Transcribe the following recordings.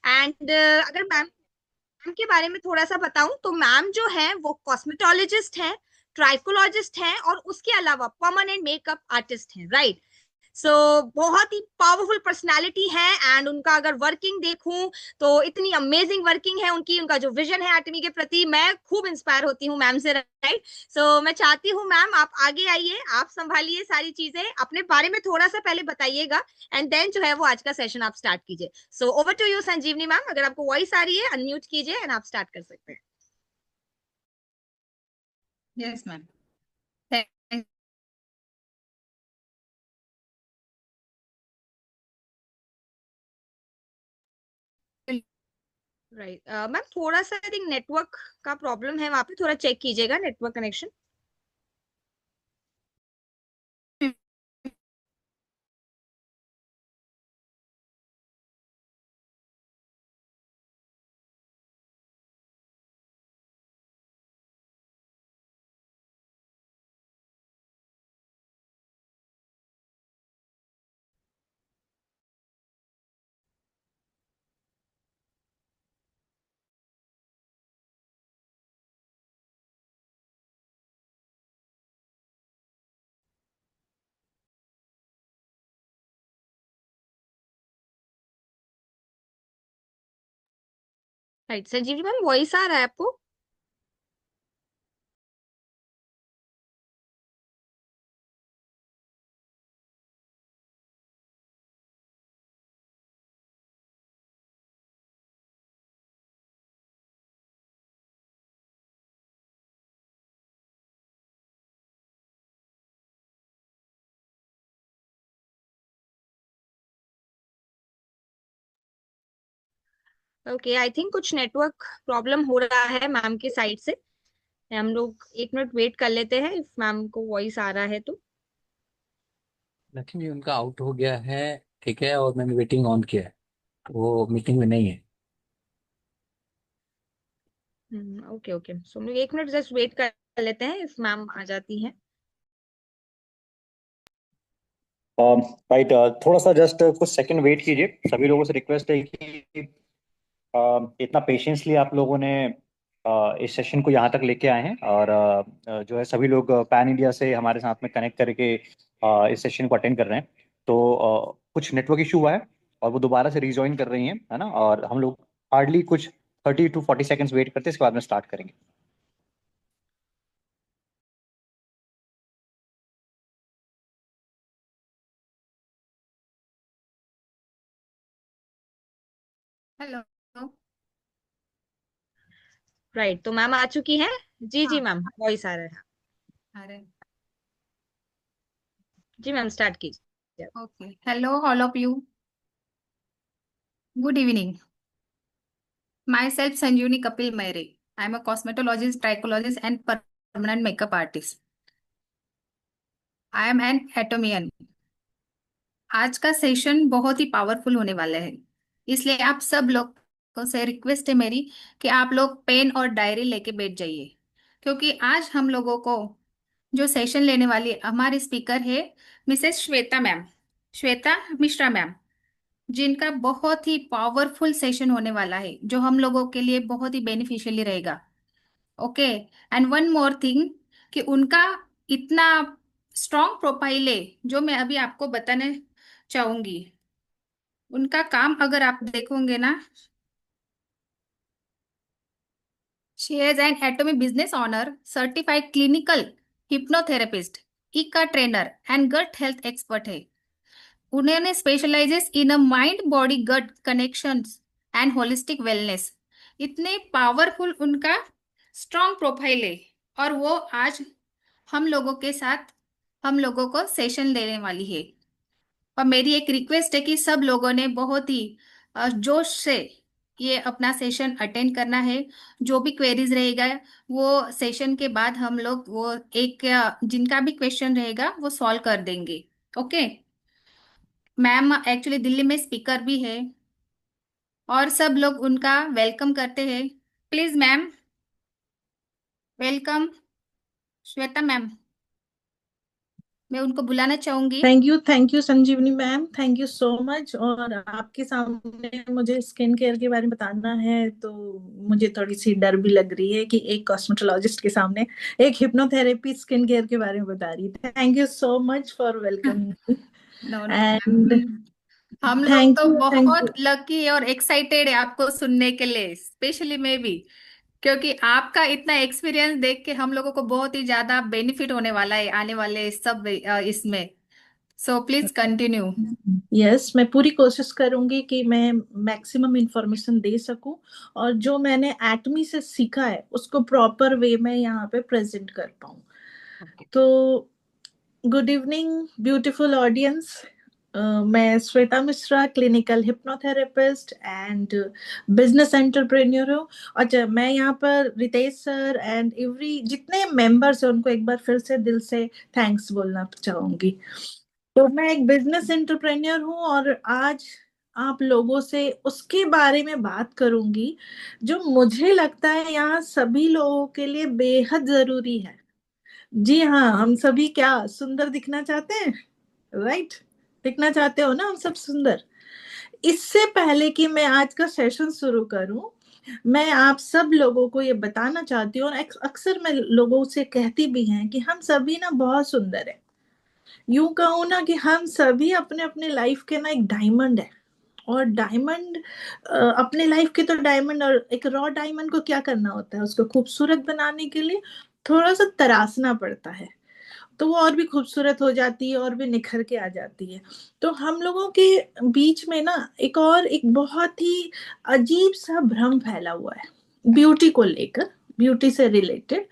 And अगर ma'am ma'am के बारे में थोड़ा सा बताऊं तो मैम जो है वो कॉस्मेटोलॉजिस्ट हैं, ट्राइकोलॉजिस्ट हैं, और उसके अलावा परमानेंट मेकअप आर्टिस्ट हैं, राइट। सो बहुत ही पावरफुल पर्सनालिटी है। एंड उनका अगर वर्किंग देखूं तो इतनी अमेजिंग वर्किंग है उनकी, उनका जो विजन है एटमी के प्रति, मैं खूब इंस्पायर होती हूँ मैम से, राइट। सो मैं चाहती हूँ मैम आप आगे आइए, आप संभालिए सारी चीजें, अपने बारे में थोड़ा सा पहले बताइएगा, एंड देन जो है वो आज का सेशन आप स्टार्ट कीजिए। So over to you Sanjeevani ma'am, अगर आपको वॉइस आ रही है अनम्यूट कीजिए एंड आप स्टार्ट कर सकते हैं। Yes ma'am. राइट मैम, थोड़ा सा आई थिंक नेटवर्क का प्रॉब्लम है वहां पे, थोड़ा चेक कीजिएगा नेटवर्क कनेक्शन। राइट संजीवनी मैम, वॉइस आ रहा है आपको? ओके, आई थिंक कुछ नेटवर्क प्रॉब्लम हो रहा है मैम की साइड से। हम लोग 1 मिनट वेट कर लेते हैं, इफ मैम को वॉइस आ रहा है तो। लक्ष्मी उनका आउट हो गया है। ठीक है, और मैंने वेटिंग ऑन किया है। वो मीटिंग में नहीं है। ओके ओके, सो हम लोग 1 मिनट जस्ट वेट कर लेते हैं, इफ मैम आ जाती हैं। राइट, थोड़ा सा जस्ट कुछ सेकंड वेट कीजिए। सभी लोगों से रिक्वेस्ट है कि इतना पेशेंसली आप लोगों ने इस सेशन को यहाँ तक लेके आए हैं, और जो है सभी लोग पैन इंडिया से हमारे साथ में कनेक्ट करके इस सेशन को अटेंड कर रहे हैं। तो कुछ नेटवर्क इशू हुआ है और वो दोबारा से रिज्वाइन कर रही हैं, है ना। और हम लोग हार्डली कुछ 30 to 40 सेकेंड्स वेट करते हैं, इसके बाद में स्टार्ट करेंगे। हेलो। राइट, तो मैम आ चुकी हैं। जी जी हाँ। मैम, वॉइस आ रहा है। अरे। जी मैम, स्टार्ट कीजिए। Okay, hello all of you. Good evening. Myself Sanjivani Kapil Maire. I am a cosmetologist, trichologist and permanent makeup artist. I am an Atomian. आज का सेशन बहुत ही पावरफुल होने वाला है, इसलिए आप सब लोग से रिक्वेस्ट है मेरी कि आप लोग पेन और डायरी लेके बैठ जाइए, क्योंकि आज हम लोगों को जो सेशन लेने वाली हमारी स्पीकर है Mrs Shweta ma'am, Shweta Mishra ma'am, जिनका बहुत ही पावरफुल सेशन होने वाला है जो हम लोगों के लिए बहुत ही बेनिफिशियली रहेगा। Okay. And one more thing, कि उनका इतना स्ट्रॉन्ग प्रोफाइल है जो मैं अभी आपको बताने चाहूंगी। उनका काम अगर आप देखोगे ना, she has an atomic business owner, certified clinical hypnotherapist, इका trainer and gut health expert है। उन्होंने specializes in a mind body gut connections and holistic wellness. इतने पावरफुल उनका स्ट्रॉन्ग प्रोफाइल है, और वो आज हम लोगों के साथ हम लोगों को सेशन देने वाली है। और मेरी एक रिक्वेस्ट है कि सब लोगों ने बहुत ही जोश से ये अपना सेशन अटेंड करना है। जो भी क्वेरीज रहेगा वो सेशन के बाद हम लोग वो एक जिनका भी क्वेश्चन रहेगा वो सॉल्व कर देंगे। ओके। मैम एक्चुअली दिल्ली में स्पीकर भी है, और सब लोग उनका वेलकम करते हैं। Please ma'am, welcome. Shweta ma'am. मैं उनको बुलाना चाहूंगी। Thank you Sanjeevani ma'am, thank you so much. और आपके सामने मुझे स्किन केयर के बारे में बताना है तो मुझे थोड़ी सी डर भी लग रही है कि एक कॉस्मेटोलॉजिस्ट के सामने एक हिप्नोथेरेपी स्किन केयर के बारे में बता रही है। Thank you so much for welcoming no no and हम लोग थैंक तो यू थैंक यू। बहुत लकी और एक्साइटेड है आपको सुनने के लिए, स्पेशली मैं भी, क्योंकि आपका इतना एक्सपीरियंस देख के हम लोगों को बहुत ही ज्यादा बेनिफिट होने वाला है आने वाले सब इसमें। So please continue. यस, मैं पूरी कोशिश करूंगी कि मैं मैक्सिमम इंफॉर्मेशन दे सकूं और जो मैंने एटमी से सीखा है उसको प्रॉपर वे में यहाँ पे प्रेजेंट कर पाऊं। तो गुड इवनिंग ब्यूटीफुल ऑडियंस। मैं Shweta Mishra, clinical hypnotherapist and business entrepreneur हूँ। अच्छा, मैं यहाँ पर रितेश सर एंड एवरी जितने मेंबर्स हैं उनको एक बार फिर से दिल से थैंक्स बोलना चाहूंगी। तो मैं एक बिजनेस एंटरप्रेन्योर हूँ और आज आप लोगों से उसके बारे में बात करूंगी जो मुझे लगता है यहाँ सभी लोगों के लिए बेहद जरूरी है। जी हाँ, हम सभी क्या सुंदर दिखना चाहते हैं, राइट? दिखना चाहते हो ना हम सब सुंदर। इससे पहले कि मैं आज का सेशन शुरू करूं, मैं आप सब लोगों को ये बताना चाहती हूँ और अक्सर मैं लोगों से कहती भी हैं कि हम सभी ना बहुत सुंदर है। यूं कहूँ ना कि हम सभी अपने अपने लाइफ के ना एक डायमंड है। और डायमंड अपने लाइफ के तो डायमंड, और एक रॉ डायमंड को क्या करना होता है, उसको खूबसूरत बनाने के लिए थोड़ा सा तराशना पड़ता है तो वो और भी खूबसूरत हो जाती है और भी निखर के आ जाती है। तो हम लोगों के बीच में ना एक बहुत ही अजीब सा भ्रम फैला हुआ है ब्यूटी को लेकर, ब्यूटी से रिलेटेड,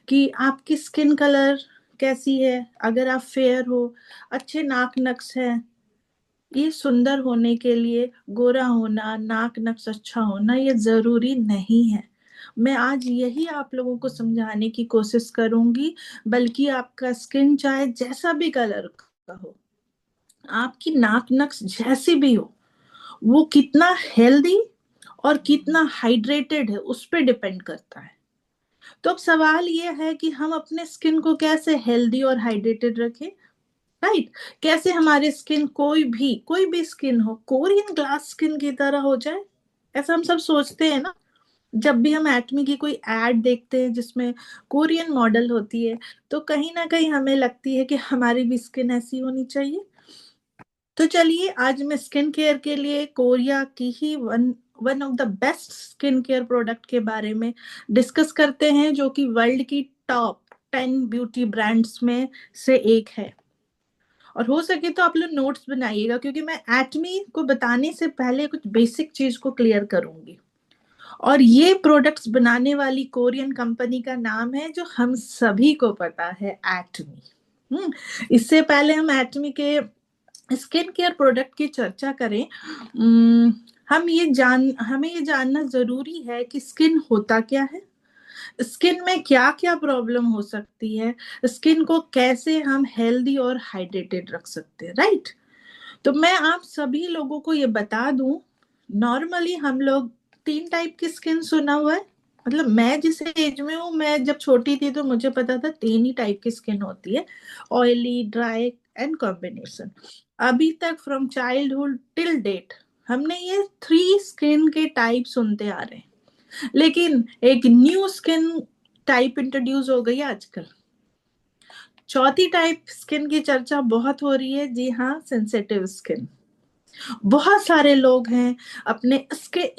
कि आपकी स्किन कलर कैसी है, अगर आप फेयर हो, अच्छे नाक नक्श है, ये सुंदर होने के लिए गोरा होना, नाक नक्श अच्छा होना ये जरूरी नहीं है। मैं आज यही आप लोगों को समझाने की कोशिश करूंगी। बल्कि आपका स्किन चाहे जैसा भी कलर का हो, आपकी नाक नक्श जैसी भी हो, वो कितना हेल्दी और कितना हाइड्रेटेड है उस पर डिपेंड करता है। तो अब सवाल ये है कि हम अपने स्किन को कैसे हेल्दी और हाइड्रेटेड रखें, राइट? कैसे हमारे स्किन कोई भी स्किन हो कोरियन ग्लास स्किन की तरह हो जाए, ऐसा हम सब सोचते हैं ना। जब भी हम एटमी की कोई एड देखते हैं जिसमें कोरियन मॉडल होती है तो कहीं ना कहीं हमें लगती है कि हमारी भी स्किन ऐसी होनी चाहिए। तो चलिए आज मैं स्किन केयर के लिए कोरिया की ही one one of the best skin care product के बारे में डिस्कस करते हैं, जो कि वर्ल्ड की टॉप 10 ब्यूटी ब्रांड्स में से एक है। और हो सके तो आप लोग नोट्स बनाइएगा क्योंकि मैं एटमी को बताने से पहले कुछ बेसिक चीज को क्लियर करूंगी। और ये प्रोडक्ट्स बनाने वाली कोरियन कंपनी का नाम है जो हम सभी को पता है, एटमी। इससे पहले हम एटमी के स्किन केयर प्रोडक्ट की चर्चा करें, हमें ये जानना जरूरी है कि स्किन होता क्या है, स्किन में क्या क्या प्रॉब्लम हो सकती है, स्किन को कैसे हम हेल्दी और हाइड्रेटेड रख सकते हैं, राइट? तो मैं आप सभी लोगों को ये बता दूं, नॉर्मली हम लोग 3 टाइप की स्किन सुना हुआ है। मतलब मैं जिस एज में हूँ, मैं जब छोटी थी तो मुझे पता था 3 ही टाइप की स्किन होती है, ऑयली, ड्राई एंड कॉम्बिनेशन। अभी तक फ्रॉम चाइल्डहुड टिल डेट हमने ये 3 स्किन के टाइप सुनते आ रहे हैं। लेकिन एक न्यू स्किन टाइप इंट्रोड्यूस हो गई है आजकल, चौथी टाइप स्किन की चर्चा बहुत हो रही है। जी हाँ, सेंसिटिव स्किन। बहुत सारे लोग हैं अपने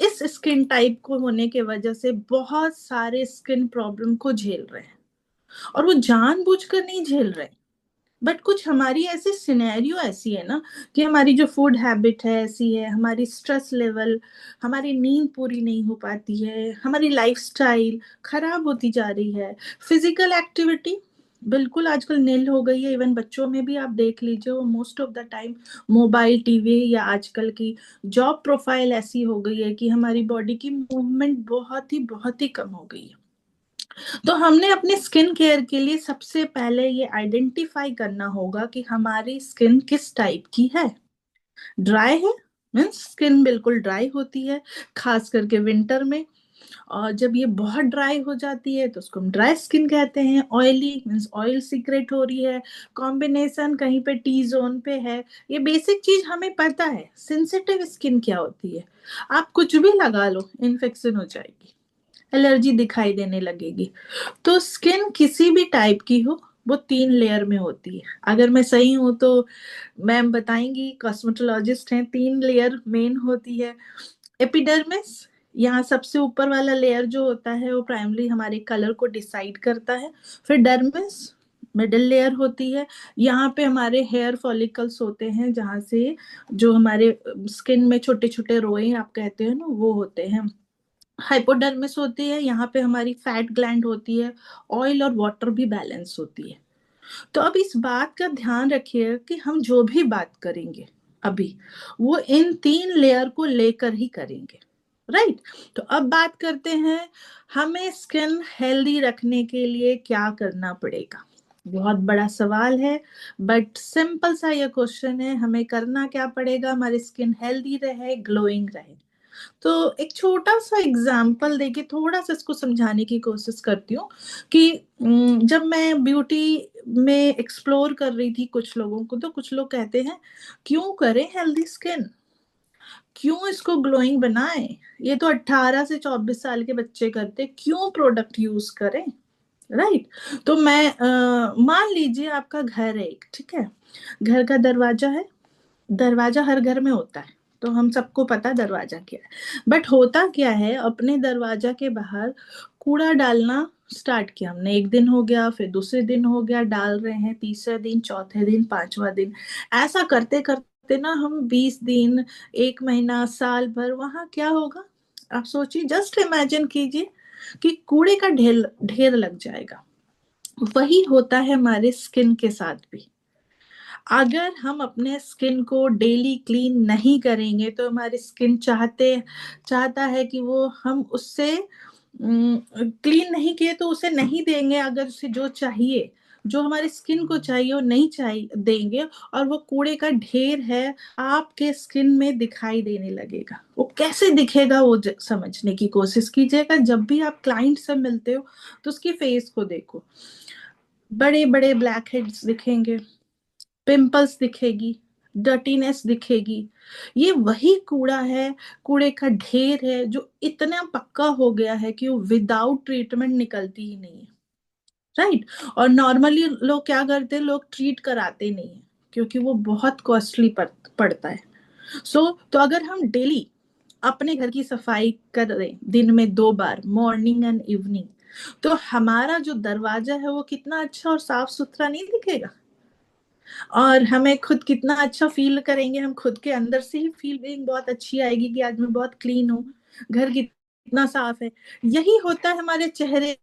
इस स्किन टाइप को होने के वजह से बहुत सारे स्किन प्रॉब्लम को झेल रहे हैं और वो जानबूझकर नहीं झेल रहे। बट कुछ हमारी ऐसी सिनेरियो ऐसी है ना कि हमारी जो फूड हैबिट है ऐसी है, हमारी स्ट्रेस लेवल, हमारी नींद पूरी नहीं हो पाती है, हमारी लाइफस्टाइल खराब होती जा रही है, फिजिकल एक्टिविटी बिल्कुल आजकल नील हो गई है। इवन बच्चों में भी आप देख लीजिए, वो most of the time mobile, TV या आजकल की जॉब प्रोफाइल ऐसी हो गई है कि हमारी बॉडी की मूवमेंट बहुत ही कम हो गई है। तो हमने अपने स्किन केयर के लिए सबसे पहले ये आइडेंटिफाई करना होगा कि हमारी स्किन किस टाइप की है। ड्राई है मीन्स स्किन बिल्कुल ड्राई होती है, खास करके विंटर में। और जब ये बहुत ड्राई हो जाती है तो उसको हम ड्राई स्किन कहते हैं। ऑयली मीन्स ऑयल सीक्रेट हो रही है, कॉम्बिनेशन कहीं पे टी जोन पे है। ये बेसिक चीज हमें पता है। सेंसिटिव स्किन क्या होती है, आप कुछ भी लगा लो इन्फेक्शन हो जाएगी, एलर्जी दिखाई देने लगेगी। तो स्किन किसी भी टाइप की हो वो 3 लेयर में होती है। अगर मैं सही हूं तो मैम बताएंगी, कॉस्मेटोलॉजिस्ट हैं। 3 लेयर मेन होती है। एपिडर्मिस, यहाँ सबसे ऊपर वाला लेयर जो होता है वो प्राइमरी हमारे कलर को डिसाइड करता है। फिर डर्मिस मिडिल लेयर होती है, यहाँ पे हमारे हेयर फॉलिकल्स होते हैं, जहाँ से जो हमारे स्किन में छोटे छोटे रोए आप कहते हैं ना वो होते हैं। हाइपोडर्मिस होती है, यहाँ पे हमारी फैट ग्लैंड होती है, ऑयल और वाटर भी बैलेंस होती है। तो अब इस बात का ध्यान रखिए कि हम जो भी बात करेंगे अभी वो इन 3 लेयर को लेकर ही करेंगे, राइट। तो अब बात करते हैं हमें स्किन हेल्दी रखने के लिए क्या करना पड़ेगा। बहुत बड़ा सवाल है, बट सिंपल सा ये क्वेश्चन है, हमें करना क्या पड़ेगा हमारी स्किन हेल्दी रहे, ग्लोइंग रहे। तो एक छोटा सा एग्जाम्पल देके थोड़ा सा इसको समझाने की कोशिश करती हूँ कि जब मैं ब्यूटी में एक्सप्लोर कर रही थी कुछ लोगों को, तो कुछ लोग कहते हैं क्यों करें हेल्दी स्किन, क्यों इसको ग्लोइंग बनाएं, ये तो 18 से 24 साल के बच्चे करते, क्यों प्रोडक्ट यूज करें, राइट। तो मैं मान लीजिए आपका घर है एक, ठीक है, घर का दरवाजा है, दरवाजा हर घर में होता है, तो हम सबको पता दरवाजा क्या है। बट होता क्या है, अपने दरवाजा के बाहर कूड़ा डालना स्टार्ट किया हमने। एक दिन हो गया, फिर दूसरे दिन हो गया, डाल रहे हैं, तीसरे दिन, चौथे दिन, 5वां दिन, ऐसा करते करते ना हम 20 दिन, 1 महीना, साल भर, वहां क्या होगा आप सोचिए, जस्ट इमेजिन कीजिए कि कूड़े का ढेर ढेर लग जाएगा। वही होता है हमारे स्किन के साथ भी। अगर हम अपने स्किन को डेली क्लीन नहीं करेंगे तो हमारी स्किन चाहता है कि वो हम उससे क्लीन नहीं किए तो उसे नहीं देंगे, अगर उसे जो चाहिए, जो हमारी स्किन को चाहिए वो नहीं चाहिए देंगे, और वो कूड़े का ढेर है आपके स्किन में दिखाई देने लगेगा। वो कैसे दिखेगा वो समझने की कोशिश कीजिएगा। जब भी आप क्लाइंट से मिलते हो तो उसकी फेस को देखो, बड़े बड़े ब्लैक हेड्स दिखेंगे, पिंपल्स दिखेगी, डर्टीनेस दिखेगी। ये वही कूड़ा है, कूड़े का ढेर है जो इतना पक्का हो गया है कि वो विदाउट ट्रीटमेंट निकलती ही नहीं है, राइट। और नॉर्मली लोग क्या करते हैं, लोग ट्रीट कराते नहीं है क्योंकि वो बहुत कॉस्टली पड़ता है। तो अगर हम डेली अपने घर की सफाई कर रहे दिन में 2 बार, मॉर्निंग एंड इवनिंग, तो हमारा जो दरवाजा है वो कितना अच्छा और साफ सुथरा नहीं दिखेगा, और हमें खुद कितना अच्छा फील करेंगे, हम खुद के अंदर से ही फीलिंग बहुत अच्छी आएगी कि आज मैं बहुत क्लीन हूँ, घर कितना साफ है। यही होता है हमारे चेहरे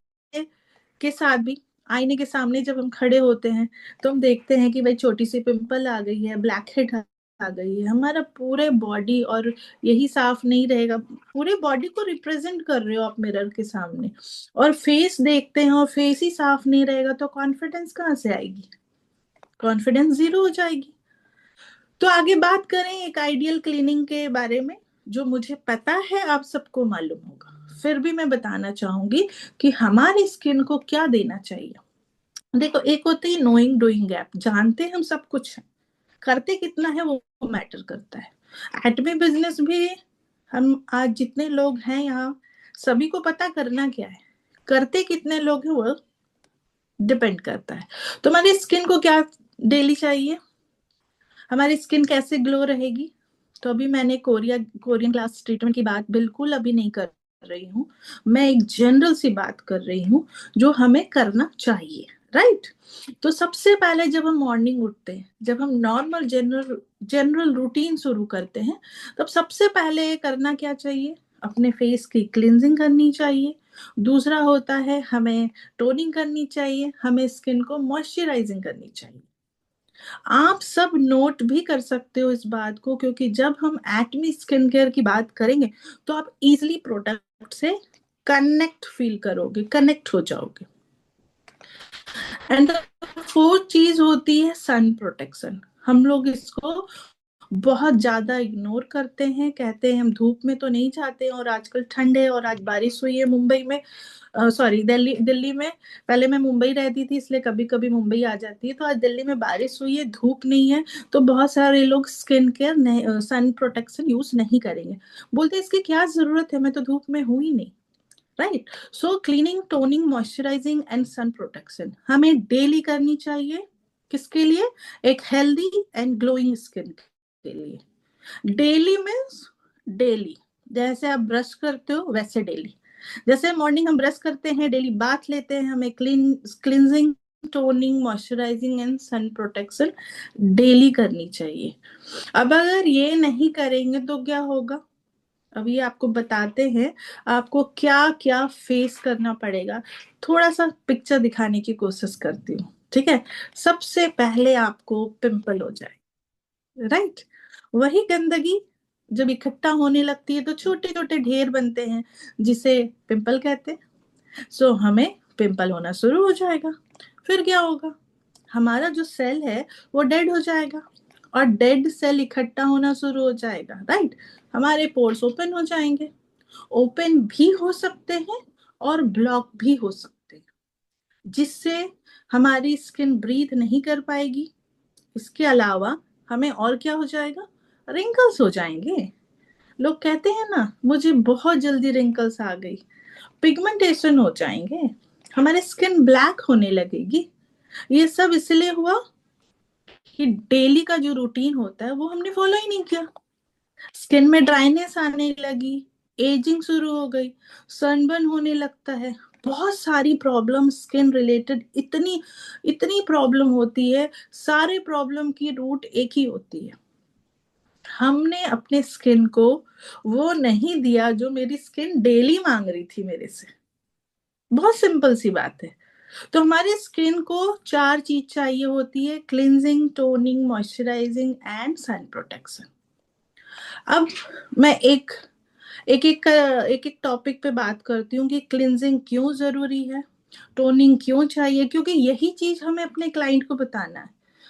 के साथ भी। आईने के सामने जब हम खड़े होते हैं तो हम देखते हैं कि भाई छोटी सी पिंपल आ गई है, ब्लैक हेड आ गई है, हमारा पूरे बॉडी, और यही साफ नहीं रहेगा, पूरे बॉडी को रिप्रेजेंट कर रहे हो आप मिरर के सामने, और फेस देखते हैं और फेस ही साफ नहीं रहेगा तो कॉन्फिडेंस कहाँ से आएगी, कॉन्फिडेंस जीरो हो जाएगी। तो आगे बात करें एक आइडियल क्लीनिंग के बारे में, जो मुझे पता है आप सबको मालूम होगा, फिर भी मैं बताना चाहूंगी कि हमारी स्किन को क्या देना चाहिए। देखो, एक होती है नोइंग डूइंग गैप, जानते हैं हम सब कुछ है, करते कितना है वो मैटर करता है। एटमी बिजनेस भी हम आज जितने लोग हैं यहाँ, सभी को पता करना क्या है, करते कितने लोग हैं वो डिपेंड करता है। तो हमारी स्किन को क्या डेली चाहिए, हमारी स्किन कैसे ग्लो रहेगी। तो अभी मैंने कोरियन ग्लास ट्रीटमेंट की बात बिल्कुल अभी नहीं कर रही हूँ, मैं एक जनरल सी बात कर रही हूँ जो हमें करना चाहिए, राइट। तो सबसे पहले जब हम मॉर्निंग उठते हैं, जब हम नॉर्मल जनरल रूटीन शुरू करते हैं, तब सबसे पहले करना क्या चाहिए, अपने फेस की क्लिनजिंग करनी चाहिए। दूसरा होता है हमें टोनिंग करनी चाहिए, हमें स्किन को मॉइस्चराइजिंग करनी चाहिए। आप सब नोट भी कर सकते हो इस बात को, क्योंकि जब हम एटमी स्किन केयर की बात करेंगे तो आप इजिली प्रोडक्ट से कनेक्ट फील करोगे, कनेक्ट हो जाओगे। एंड द फोर्थ चीज होती है सन प्रोटेक्शन। हम लोग इसको बहुत ज्यादा इग्नोर करते हैं, कहते हैं हम धूप में तो नहीं जाते, और आजकल ठंड है और आज बारिश हुई है मुंबई में, सॉरी दिल्ली दिल्ली में। पहले मैं मुंबई रहती थी इसलिए कभी कभी मुंबई आ जाती है, तो आज दिल्ली में बारिश हुई है, धूप नहीं है, तो बहुत सारे लोग स्किन केयर नहीं, सन प्रोटेक्शन यूज नहीं करेंगे। बोलते हैं इसकी क्या जरूरत है, मैं तो धूप में हूं ही नहीं। Right. So cleaning, toning, moisturising and sun protection हमें डेली करनी चाहिए। किसके लिए? एक हेल्दी एंड ग्लोइंग स्किन के लिए। डेली मीन्स डेली, जैसे आप ब्रश करते हो वैसे डेली। जैसे मॉर्निंग हम ब्रश करते हैं, डेली बाथ लेते हैं, हमें cleansing, toning, moisturising and sun protection daily करनी चाहिए। अब अगर ये नहीं करेंगे तो क्या होगा? अभी आपको बताते हैं आपको क्या क्या फेस करना पड़ेगा। थोड़ा सा पिक्चर दिखाने की कोशिश करती हूँ, ठीक है। सबसे पहले आपको पिंपल हो जाए, राइट। वही गंदगी जब इकट्ठा होने लगती है तो छोटे छोटे ढेर बनते हैं, जिसे पिंपल कहते हैं। सो हमें पिंपल होना शुरू हो जाएगा। फिर क्या होगा? हमारा जो सेल है वो डेड हो जाएगा, और डेड सेल इकट्ठा होना शुरू हो जाएगा, राइट। हमारे पोर्स ओपन हो जाएंगे। ओपन भी हो सकते हैं और ब्लॉक भी हो सकते हैं, जिससे हमारी स्किन ब्रीथ नहीं कर पाएगी। इसके अलावा हमें और क्या हो जाएगा? रिंकल्स हो जाएंगे। लोग कहते हैं ना, मुझे बहुत जल्दी रिंकल्स आ गई। पिगमेंटेशन हो जाएंगे, हमारी स्किन ब्लैक होने लगेगी। ये सब इसलिए हुआ कि डेली का जो रूटीन होता है वो हमने फॉलो ही नहीं किया। स्किन में ड्राइनेस आने लगी, एजिंग शुरू हो गई, सनबर्न होने लगता है, बहुत सारी प्रॉब्लम स्किन रिलेटेड, इतनी इतनी प्रॉब्लम होती है। सारे प्रॉब्लम की रूट एक ही होती है, हमने अपने स्किन को वो नहीं दिया जो मेरी स्किन डेली मांग रही थी मेरे से। बहुत सिंपल सी बात है। तो हमारी स्किन को चार चीज चाहिए होती है: cleansing, toning, moisturising and sun protection. अब मैं एक एक टॉपिक पे बात करती हूँ कि क्लींजिंग क्यों जरूरी है, टोनिंग क्यों चाहिए, क्योंकि यही चीज हमें अपने क्लाइंट को बताना है।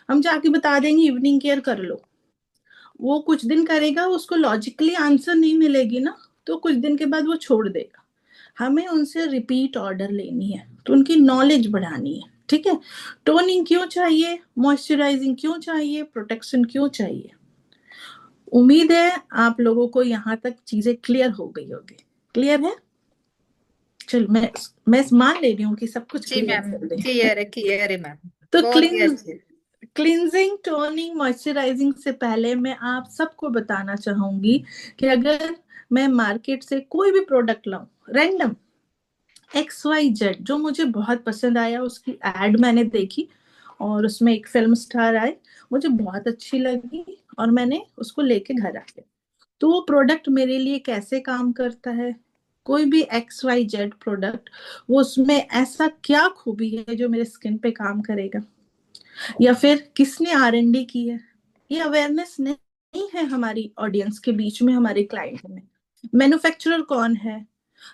हम जाके बता देंगे इवनिंग केयर कर लो, वो कुछ दिन करेगा, उसको लॉजिकली आंसर नहीं मिलेगी ना, तो कुछ दिन के बाद वो छोड़ देगा। हमें उनसे रिपीट ऑर्डर लेनी है, तो उनकी नॉलेज बढ़ानी है, ठीक है। टोनिंग क्यों चाहिए, मॉइस्चराइजिंग क्यों चाहिए, प्रोटेक्शन क्यों चाहिए। उम्मीद है आप लोगों को यहाँ तक चीजें क्लियर हो गई होगी। क्लियर है? चल मैं मान ले रही हूँ कि सब कुछ जी क्लियर मैम, कर दे। क्लियर है मैम, तो बहुत ही अच्छे। क्लींजिंग, टोनिंग, मॉइस्चराइजिंग से पहले मैं आप सबको बताना चाहूंगी कि अगर मैं मार्केट से कोई भी प्रोडक्ट लाऊं, रैंडम XYZ, जो मुझे बहुत पसंद आया, उसकी एड मैंने देखी और उसमें एक फिल्म स्टार आए, मुझे बहुत अच्छी लगी और मैंने उसको लेके घर आ गया। तो वो प्रोडक्ट मेरे लिए कैसे काम करता है? कोई भी XYZ प्रोडक्ट, वो उसमें ऐसा क्या खूबी है जो मेरे स्किन पे काम करेगा, या फिर किसने R&D की है? ये अवेयरनेस नहीं है हमारी ऑडियंस के बीच में, हमारे क्लाइंट में। मैन्युफैक्चरर कौन है?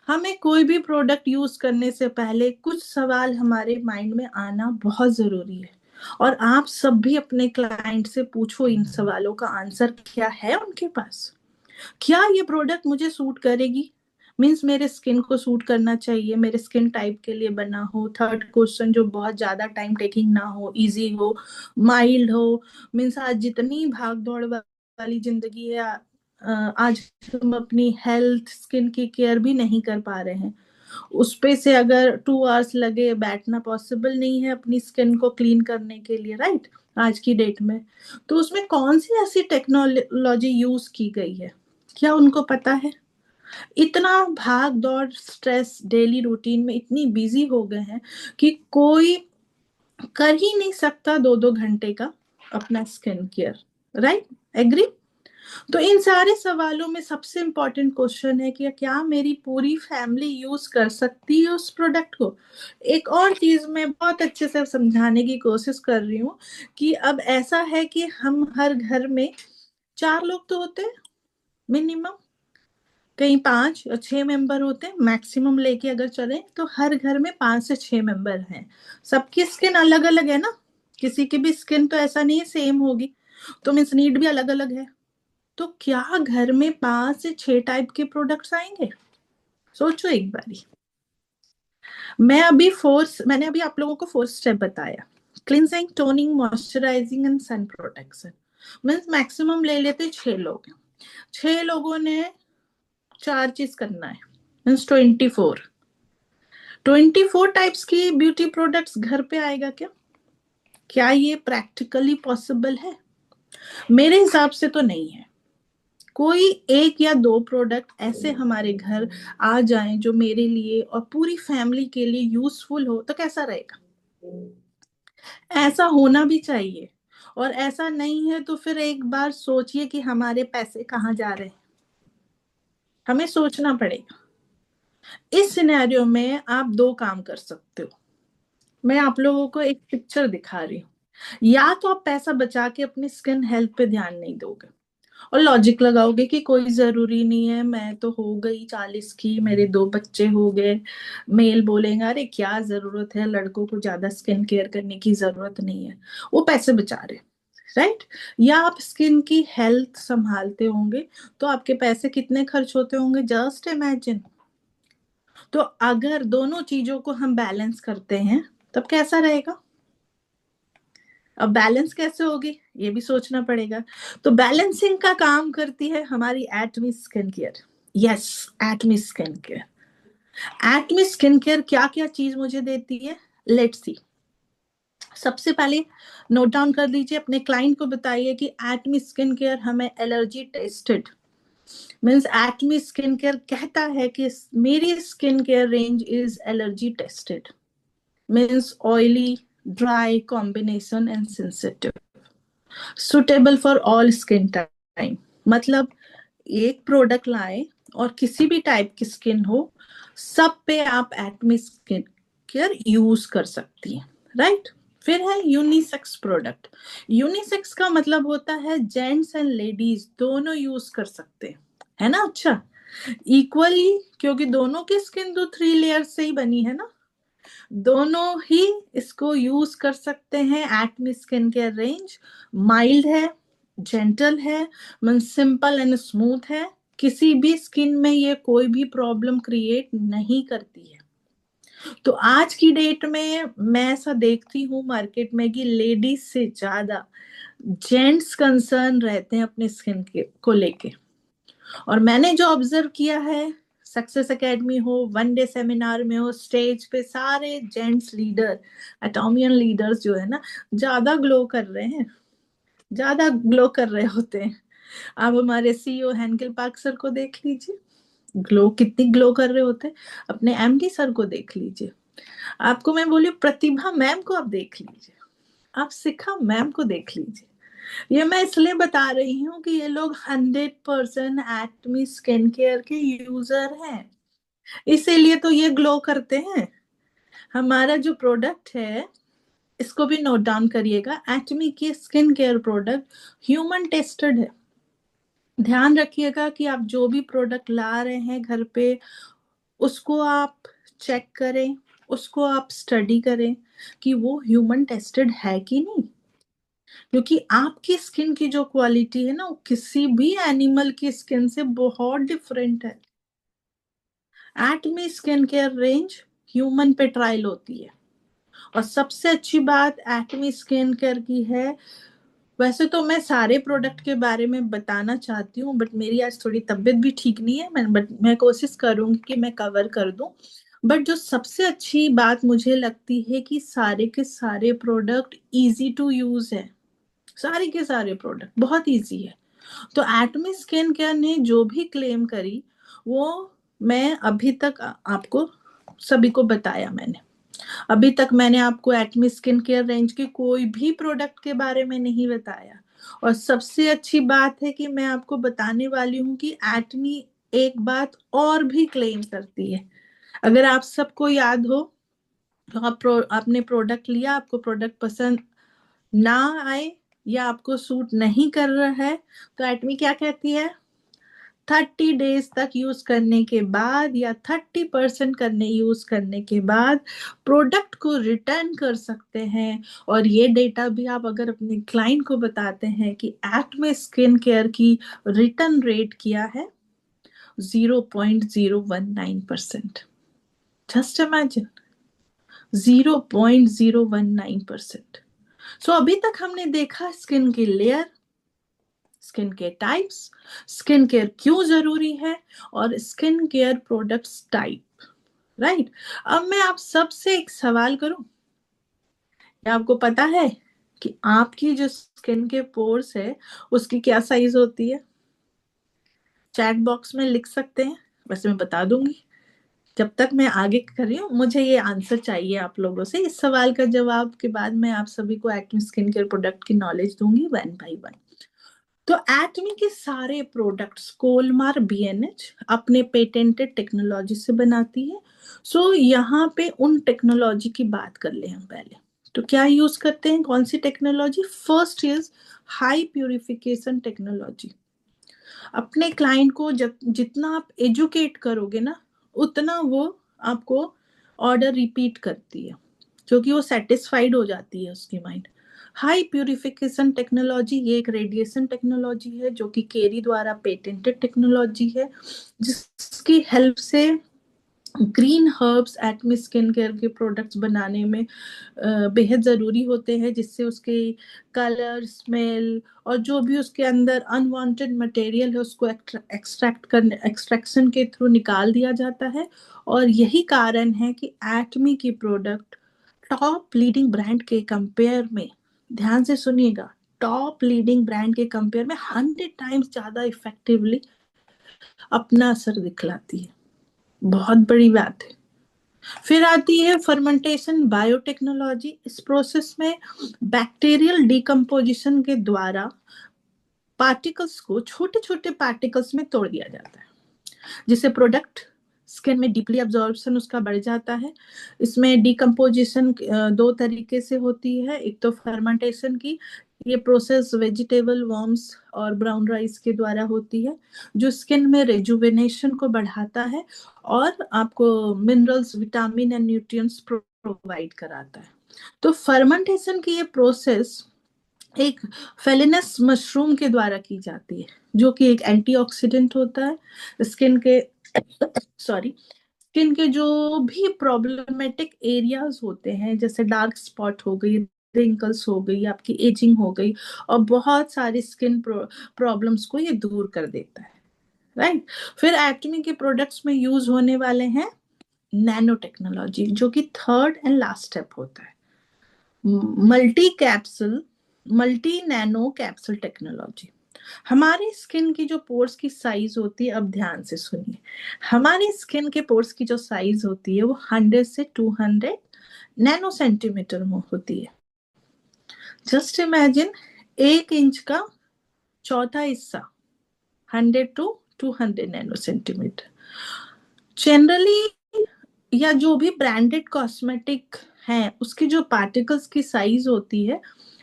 हमें कोई भी प्रोडक्ट यूज करने से पहले कुछ सवाल हमारे माइंड में आना बहुत जरूरी है, और आप सब भी अपने क्लाइंट से पूछो इन सवालों का आंसर क्या है उनके पास। क्या ये प्रोडक्ट मुझे सूट करेगी? मीन्स मेरे स्किन को सूट करना चाहिए, मेरे स्किन टाइप के लिए बना हो। थर्ड क्वेश्चन, जो बहुत ज्यादा टाइम टेकिंग ना हो, इजी हो, माइल्ड हो। मीन्स आज जितनी भाग दौड़ वाली जिंदगी है, आज हम अपनी हेल्थ, स्किन की केयर भी नहीं कर पा रहे हैं। उस पे से अगर 2 आवर्स लगे, बैठना पॉसिबल नहीं है अपनी स्किन को क्लीन करने के लिए, राइट, आज की डेट में। तो उसमें कौन सी ऐसी टेक्नोलॉजी यूज की गई है, क्या उनको पता है? इतना भाग दौड़, स्ट्रेस, डेली रूटीन में इतनी बिजी हो गए हैं कि कोई कर ही नहीं सकता 2-2 घंटे का अपना स्किन केयर, राइट, एग्री। तो इन सारे सवालों में सबसे इंपॉर्टेंट क्वेश्चन है कि क्या मेरी पूरी फैमिली यूज कर सकती है उस प्रोडक्ट को। एक और चीज मैं बहुत अच्छे से समझाने की कोशिश कर रही हूँ कि अब ऐसा है कि हम हर घर में 4 लोग तो होते हैं मिनिमम, कहीं 5 और 6 मेंबर होते हैं मैक्सिमम, लेके अगर चले तो हर घर में 5 से 6 मेंबर हैं। सबकी स्किन अलग अलग है ना, किसी की भी स्किन तो ऐसा नहीं है सेम होगी, तो मीन्स नीड भी अलग अलग है। तो क्या घर में 5 से 6 टाइप के प्रोडक्ट्स आएंगे? सोचो एक बारी। मैंने अभी आप लोगों को 4 स्टेप बताया, cleansing, toning, moisturising and sun protection. Means maximum ले लेते 6 लोग, 6 लोगों ने 4 चीज करना है, मीन्स 24 टाइप्स की ब्यूटी प्रोडक्ट्स घर पे आएगा क्या? क्या ये प्रैक्टिकली पॉसिबल है? मेरे हिसाब से तो नहीं है। कोई 1 या 2 प्रोडक्ट ऐसे हमारे घर आ जाएं जो मेरे लिए और पूरी फैमिली के लिए यूजफुल हो, तो कैसा रहेगा? ऐसा होना भी चाहिए। और ऐसा नहीं है तो फिर एक बार सोचिए कि हमारे पैसे कहाँ जा रहे हैं। हमें सोचना पड़ेगा। इस सिनेरियो में आप 2 काम कर सकते हो। मैं आप लोगों को एक पिक्चर दिखा रही हूँ। या तो आप पैसा बचा के अपनी स्किन हेल्थ पे ध्यान नहीं दोगे और लॉजिक लगाओगे कि कोई जरूरी नहीं है, मैं तो हो गई 40 की, मेरे 2 बच्चे हो गए। मेल बोलेंगे अरे क्या जरूरत है, लड़कों को ज्यादा स्किन केयर करने की जरूरत नहीं है। वो पैसे बचा रहे, राइट? या आप स्किन की हेल्थ संभालते होंगे तो आपके पैसे कितने खर्च होते होंगे, जस्ट इमेजिन। तो अगर दोनों चीजों को हम बैलेंस करते हैं तब कैसा रहेगा? अब बैलेंस कैसे होगी ये भी सोचना पड़ेगा। तो बैलेंसिंग का काम करती है हमारी Atomy skin care. Yes, Atomy skin care. Atomy skin care क्या क्या चीज मुझे देती है, लेट्स सी। सबसे पहले नोट डाउन कर लीजिए, अपने क्लाइंट को बताइए कि एटमी स्किन केयर हमें allergy tested, means Atomy skin care कहता है कि मेरी skin care range is allergy tested, means oily, dry combination and sensitive, suitable for all skin type. मतलब एक प्रोडक्ट लाए और किसी भी टाइप की स्किन हो, सब पे आप एटमी स्किन केयर यूज कर सकती हैं, राइट? फिर है यूनिसेक्स प्रोडक्ट। यूनिसेक्स का मतलब होता है जेंट्स एंड लेडीज दोनों यूज कर सकते हैं, है ना? अच्छा, इक्वली, क्योंकि दोनों की स्किन तो 3 लेयर से ही बनी है ना, दोनों ही इसको यूज कर सकते हैं। एटमी स्किन केयर रेंज माइल्ड है, जेंटल है, मन सिंपल एंड स्मूथ है, किसी भी स्किन में ये कोई भी प्रॉब्लम क्रिएट नहीं करती है। तो आज की डेट में मैं ऐसा देखती हूँ मार्केट में कि लेडीज से ज्यादा जेंट्स कंसर्न रहते हैं अपने स्किन के को लेके। और मैंने जो ऑब्जर्व किया है, सक्सेस एकेडमी हो, 1 डे सेमिनार में हो, स्टेज पे सारे जेंट्स लीडर, एटॉमियन लीडर्स जो है ना, ज्यादा ग्लो कर रहे हैं, ज्यादा ग्लो कर रहे होते हैं। आप हमारे सीईओ हेंकिल पार्क सर को देख लीजिए, ग्लो कितनी ग्लो कर रहे होते हैं। अपने एमडी सर को देख लीजिए। आपको मैं बोली प्रतिभा मैम को आप देख लीजिए, आप शिखा मैम को देख लीजिए। ये मैं इसलिए बता रही हूँ कि ये लोग 100% एटमी स्किन केयर के यूजर हैं, इसीलिए तो ये ग्लो करते हैं। हमारा जो प्रोडक्ट है इसको भी नोट डाउन करिएगा, एटमी की skin care product human tested है। ध्यान रखिएगा कि आप जो भी प्रोडक्ट ला रहे हैं घर पे, उसको आप चेक करें, उसको आप स्टडी करें कि वो ह्यूमन टेस्टेड है कि नहीं। क्योंकि आपकी स्किन की जो क्वालिटी है ना, वो किसी भी एनिमल की स्किन से बहुत डिफरेंट है। Atomy skin care range human पे ट्रायल होती है। और सबसे अच्छी बात एटमी स्किन केयर की है, वैसे तो मैं सारे प्रोडक्ट के बारे में बताना चाहती हूँ, बट मेरी आज थोड़ी तबीयत भी ठीक नहीं है, बट मैं कोशिश करूंगी कि मैं कवर कर दूं। बट जो सबसे अच्छी बात मुझे लगती है कि सारे के सारे प्रोडक्ट इजी टू यूज है, सारे के सारे प्रोडक्ट बहुत इजी है। तो एटमी स्किन केयर ने जो भी क्लेम करी वो मैं अभी तक आपको सभी को बताया। मैंने अभी तक मैंने आपको एटमी स्किन केयर रेंज के कोई भी प्रोडक्ट के बारे में नहीं बताया। और सबसे अच्छी बात है कि मैं आपको बताने वाली हूँ कि एटमी एक बात और भी क्लेम करती है। अगर आप सबको याद हो तो आपने प्रोडक्ट लिया, आपको प्रोडक्ट पसंद ना आए या आपको सूट नहीं कर रहा है, तो एटमी क्या कहती है? 30 डेज तक यूज करने के बाद या 30% यूज करने के बाद प्रोडक्ट को रिटर्न कर सकते हैं। और ये डेटा भी आप अगर अपने क्लाइंट को बताते हैं कि एक्मे स्किन केयर की रिटर्न रेट क्या है, 0.019%। Just imagine, 0.019%। सो अभी तक हमने देखा स्किन की लेयर, स्किन के टाइप्स, स्किन केयर क्यों जरूरी है, और skin care products type, right. अब मैं आप सबसे एक सवाल करूं, क्या आपको पता है कि आपकी जो स्किन के पोर्स है उसकी क्या साइज होती है? चैट बॉक्स में लिख सकते हैं, वैसे मैं बता दूंगी। जब तक मैं आगे कर रही हूँ, मुझे ये आंसर चाहिए आप लोगों से। इस सवाल का जवाब के बाद मैं आप सभी को एक्ने स्किन केयर प्रोडक्ट की नॉलेज दूंगी वन बाय वन। तो एटमी के सारे प्रोडक्ट्स कोलमार बीएनएच अपने पेटेंटेड टेक्नोलॉजी से बनाती है। सो यहाँ पे उन टेक्नोलॉजी की बात कर ले हम पहले। तो क्या यूज करते हैं, कौन सी technology? First is high purification technology. अपने क्लाइंट को जितना आप एजुकेट करोगे ना, उतना वो आपको ऑर्डर रिपीट करती है, क्योंकि वो सेटिस्फाइड हो जाती है उसकी माइंड। हाई प्यूरिफिकेशन टेक्नोलॉजी ये एक रेडिएशन टेक्नोलॉजी है जो कि केरी द्वारा पेटेंटेड टेक्नोलॉजी है, जिसकी हेल्प से ग्रीन हर्ब्स एटमी स्किन केयर के प्रोडक्ट्स बनाने में बेहद ज़रूरी होते हैं, जिससे उसके कलर, स्मेल और जो भी उसके अंदर अनवांटेड मटेरियल है उसको एक्सट्रैक्शन के थ्रू निकाल दिया जाता है। और यही कारण है कि एटमी की प्रोडक्ट टॉप लीडिंग ब्रांड के कंपेयर में, ध्यान से सुनिएगा, टॉप लीडिंग ब्रांड के कंपेयर में 100 टाइम्स ज्यादा इफेक्टिवली अपना असर दिखलाती है। बहुत बड़ी बात है। फिर आती है फर्मेंटेशन बायोटेक्नोलॉजी। इस प्रोसेस में बैक्टीरियल डिकम्पोजिशन के द्वारा पार्टिकल्स को छोटे छोटे पार्टिकल्स में तोड़ दिया जाता है, जिससे प्रोडक्ट स्किन में डीपली अब्जॉर्प्शन उसका बढ़ जाता है। इसमें डिकम्पोजिशन दो तरीके से होती है। एक तो फर्मेंटेशन की, ये प्रोसेस वेजिटेबल वर्म्स और ब्राउन राइस के द्वारा होती है, जो स्किन में रेजुवेनेशन को बढ़ाता है और आपको minerals, vitamin and nutrients provide कराता है। तो फर्मेंटेशन की ये प्रोसेस एक फेलिनस मशरूम के द्वारा की जाती है, जो कि एक एंटीऑक्सीडेंट होता है। स्किन के स्किन के जो भी प्रॉब्लमेटिक एरियाज होते हैं, जैसे डार्क स्पॉट हो गई, रिंकल्स हो गई, आपकी एजिंग हो गई, और बहुत सारी स्किन प्रॉब्लम्स को ये दूर कर देता है, राइट। फिर एटमी के प्रोडक्ट्स में यूज होने वाले हैं नैनो टेक्नोलॉजी, जो कि थर्ड एंड लास्ट स्टेप होता है। Multi nano capsule technology. हमारी स्किन की जो पोर्स की साइज होती है, अब ध्यान से सुनिए, हमारी स्किन के पोर्स की जो साइज होती है वो 100 से 200 नैनो सेंटीमीटर में होती है। जस्ट इमेजिन, 1 इंच का चौथा हिस्सा, 100 to 200 नैनो सेंटीमीटर। जनरली या जो भी ब्रांडेड कॉस्मेटिक है, उसकी जो पार्टिकल्स की साइज होती है